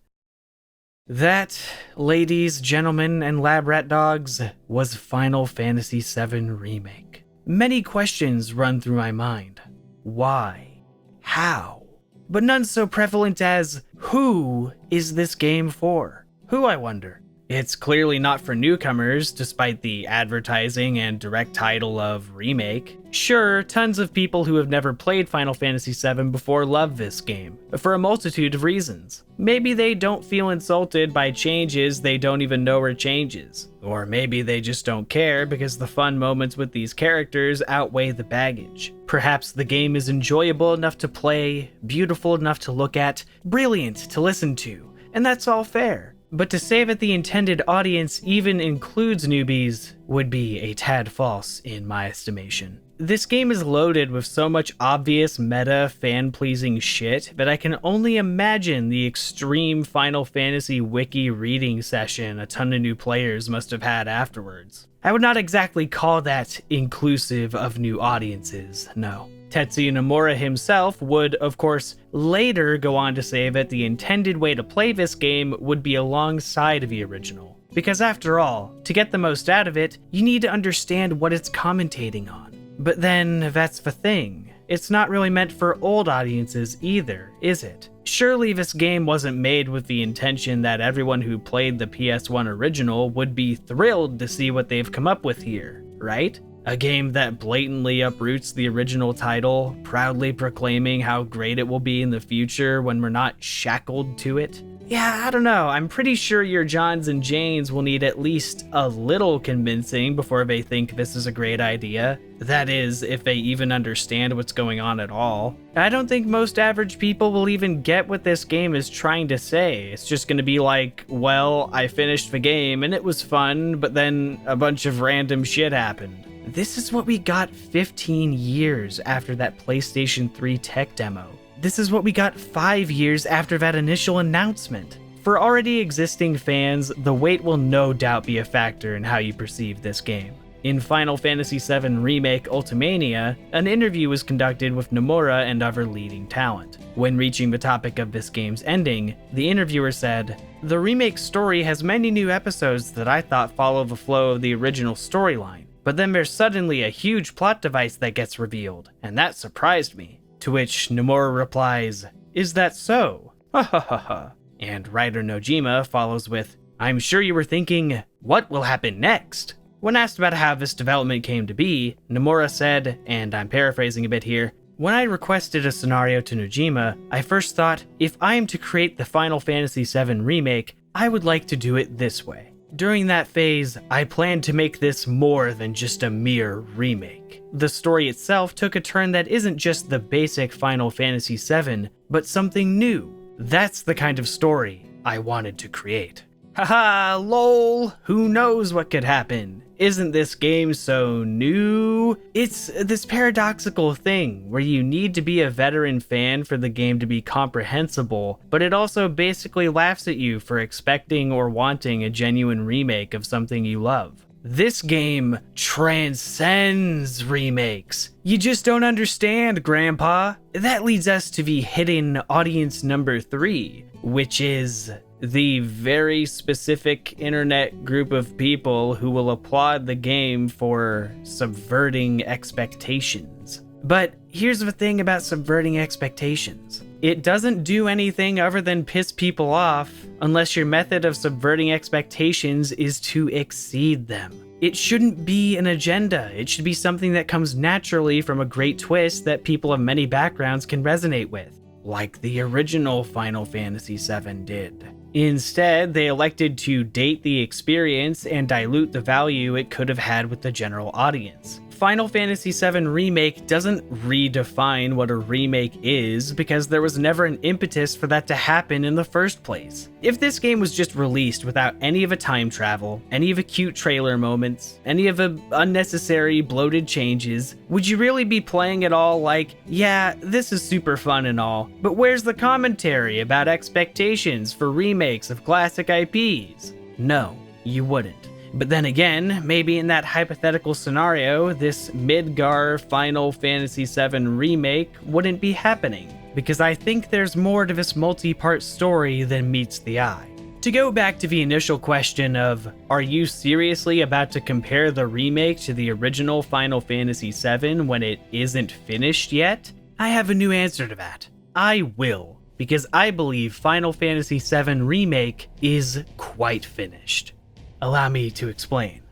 That, ladies, gentlemen, and lab rat dogs, was Final Fantasy VII Remake. Many questions run through my mind. Why? How? But none so prevalent as, who is this game for? Who, I wonder? It's clearly not for newcomers, despite the advertising and direct title of Remake. Sure, tons of people who have never played Final Fantasy VII before love this game, for a multitude of reasons. Maybe they don't feel insulted by changes they don't even know are changes. Or maybe they just don't care because the fun moments with these characters outweigh the baggage. Perhaps the game is enjoyable enough to play, beautiful enough to look at, brilliant to listen to, and that's all fair. But to say that the intended audience even includes newbies would be a tad false in my estimation. This game is loaded with so much obvious meta fan-pleasing shit that I can only imagine the extreme Final Fantasy wiki reading session a ton of new players must have had afterwards. I would not exactly call that inclusive of new audiences, no. Tetsuya Nomura himself would, of course, later go on to say that the intended way to play this game would be alongside the original. Because after all, to get the most out of it, you need to understand what it's commentating on. But then, that's the thing. It's not really meant for old audiences either, is it? Surely this game wasn't made with the intention that everyone who played the PS1 original would be thrilled to see what they've come up with here, right? A game that blatantly uproots the original title, proudly proclaiming how great it will be in the future when we're not shackled to it? Yeah, I don't know. I'm pretty sure your Johns and Janes will need at least a little convincing before they think this is a great idea. That is, if they even understand what's going on at all. I don't think most average people will even get what this game is trying to say. It's just gonna be like, well, I finished the game and it was fun, but then a bunch of random shit happened. This is what we got 15 years after that PlayStation 3 tech demo. This is what we got 5 years after that initial announcement. For already existing fans, the wait will no doubt be a factor in how you perceive this game. In Final Fantasy VII Remake Ultimania, an interview was conducted with Nomura and other leading talent. When reaching the topic of this game's ending, the interviewer said, "The remake story has many new episodes that I thought follow the flow of the original storyline, but then there's suddenly a huge plot device that gets revealed, and that surprised me." To which Nomura replies, "Is that so? Ha ha ha ha." And writer Nojima follows with, "I'm sure you were thinking, what will happen next?" When asked about how this development came to be, Nomura said, and I'm paraphrasing a bit here, "When I requested a scenario to Nojima, I first thought, if I am to create the Final Fantasy VII Remake, I would like to do it this way. During that phase, I planned to make this more than just a mere remake. The story itself took a turn that isn't just the basic Final Fantasy VII, but something new. That's the kind of story I wanted to create." Haha, lol, who knows what could happen? Isn't this game so new? It's this paradoxical thing where you need to be a veteran fan for the game to be comprehensible, but it also basically laughs at you for expecting or wanting a genuine remake of something you love. This game transcends remakes. You just don't understand, Grandpa. That leads us to the hidden audience number 3, which is the very specific internet group of people who will applaud the game for subverting expectations. But here's the thing about subverting expectations. It doesn't do anything other than piss people off unless your method of subverting expectations is to exceed them. It shouldn't be an agenda. It should be something that comes naturally from a great twist that people of many backgrounds can resonate with, like the original Final Fantasy VII did. Instead, they elected to date the experience and dilute the value it could have had with the general audience. Final Fantasy VII Remake doesn't redefine what a remake is because there was never an impetus for that to happen in the first place. If this game was just released without any of the time travel, any of the cute trailer moments, any of the unnecessary bloated changes, would you really be playing it all like, yeah, this is super fun and all, but where's the commentary about expectations for remakes of classic IPs? No, you wouldn't. But then again, maybe in that hypothetical scenario, this Midgar Final Fantasy VII Remake wouldn't be happening, because I think there's more to this multi-part story than meets the eye. To go back to the initial question of, are you seriously about to compare the remake to the original Final Fantasy VII when it isn't finished yet? I have a new answer to that. I will, because I believe Final Fantasy VII Remake is quite finished. Allow me to explain.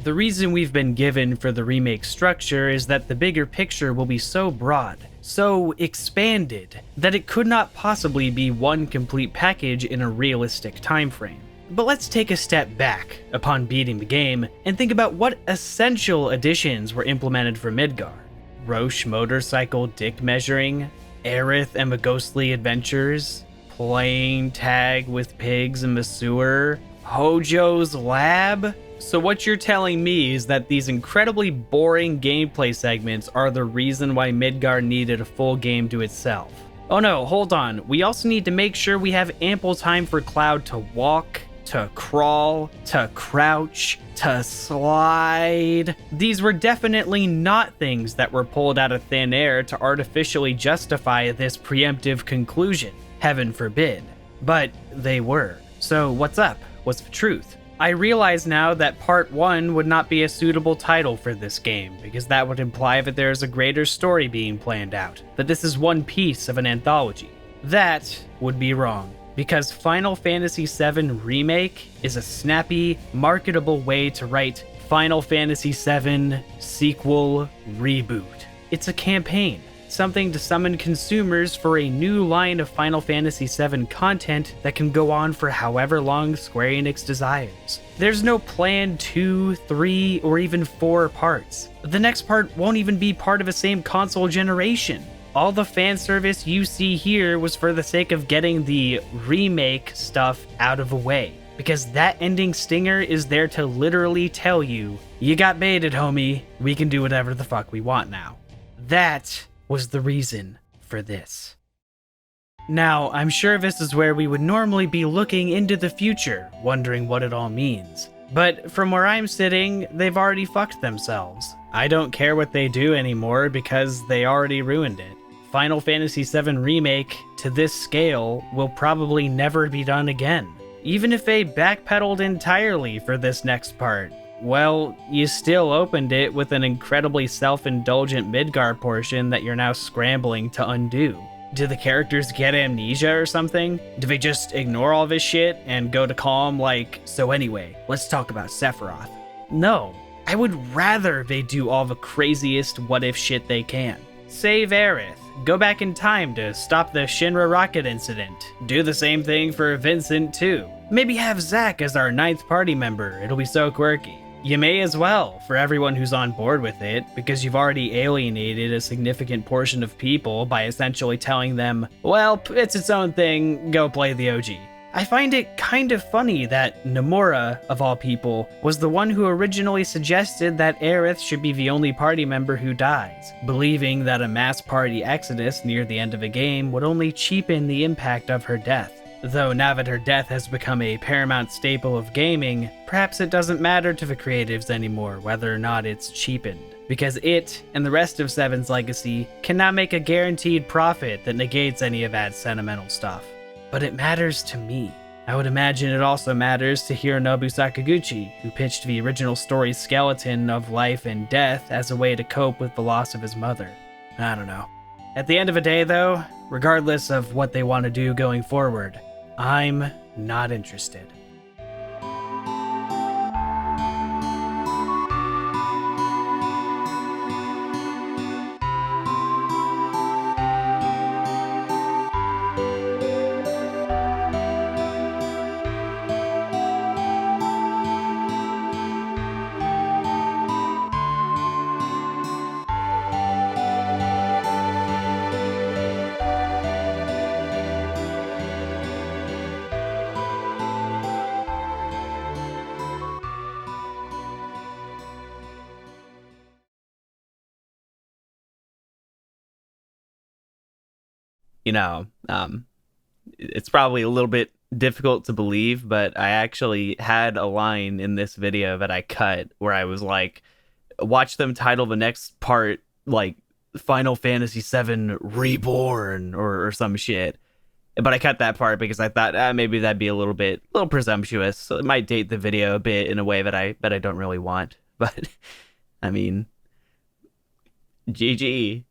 The reason we've been given for the remake structure is that the bigger picture will be so broad, so expanded, that it could not possibly be one complete package in a realistic time frame. But let's take a step back upon beating the game and think about what essential additions were implemented for Midgar. Roche motorcycle dick measuring, Aerith and the ghostly adventures, playing tag with pigs in the sewer, Hojo's lab. So what you're telling me is that these incredibly boring gameplay segments are the reason why Midgar needed a full game to itself. Oh no, hold on. We also need to make sure we have ample time for Cloud to walk, to crawl, to crouch, to slide. These were definitely not things that were pulled out of thin air to artificially justify this preemptive conclusion. Heaven forbid. But they were. So what's up? What's the truth? I realize now that Part 1 would not be a suitable title for this game, because that would imply that there is a greater story being planned out, that this is one piece of an anthology. That would be wrong, because Final Fantasy VII Remake is a snappy, marketable way to write Final Fantasy VII Sequel Reboot. It's a campaign, something to summon consumers for a new line of Final Fantasy VII content that can go on for however long Square Enix desires. There's no planned 2, 3, or even 4 parts. The next part won't even be part of the same console generation. All the fan service you see here was for the sake of getting the remake stuff out of the way, because that ending stinger is there to literally tell you, you got baited, homie, we can do whatever the fuck we want now. That was the reason for this. Now, I'm sure this is where we would normally be looking into the future, wondering what it all means. But from where I'm sitting, they've already fucked themselves. I don't care what they do anymore because they already ruined it. Final Fantasy VII Remake, to this scale, will probably never be done again. Even if they backpedaled entirely for this next part, well, you still opened it with an incredibly self-indulgent Midgar portion that you're now scrambling to undo. Do the characters get amnesia or something? Do they just ignore all this shit and go to calm like, so anyway, let's talk about Sephiroth? No, I would rather they do all the craziest what-if shit they can. Save Aerith, go back in time to stop the Shinra rocket incident. Do the same thing for Vincent too. Maybe have Zack as our 9th party member, it'll be so quirky. You may as well, for everyone who's on board with it, because you've already alienated a significant portion of people by essentially telling them, well, it's its own thing, go play the OG. I find it kind of funny that Nomura, of all people, was the one who originally suggested that Aerith should be the only party member who dies, believing that a mass party exodus near the end of a game would only cheapen the impact of her death. Though now that her death has become a paramount staple of gaming, perhaps it doesn't matter to the creatives anymore whether or not it's cheapened, because it, and the rest of Seven's legacy, can now make a guaranteed profit that negates any of that sentimental stuff. But it matters to me. I would imagine it also matters to Hironobu Sakaguchi, who pitched the original story's skeleton of life and death as a way to cope with the loss of his mother. I don't know. At the end of the day, though, regardless of what they want to do going forward, I'm not interested. You know, it's probably a little bit difficult to believe, but I actually had a line in this video that I cut where I was like, watch them title the next part like Final Fantasy VII Reborn or some shit. But I cut that part because I thought maybe that'd be a little presumptuous. So it might date the video a bit in a way that I don't really want. But I mean, GG.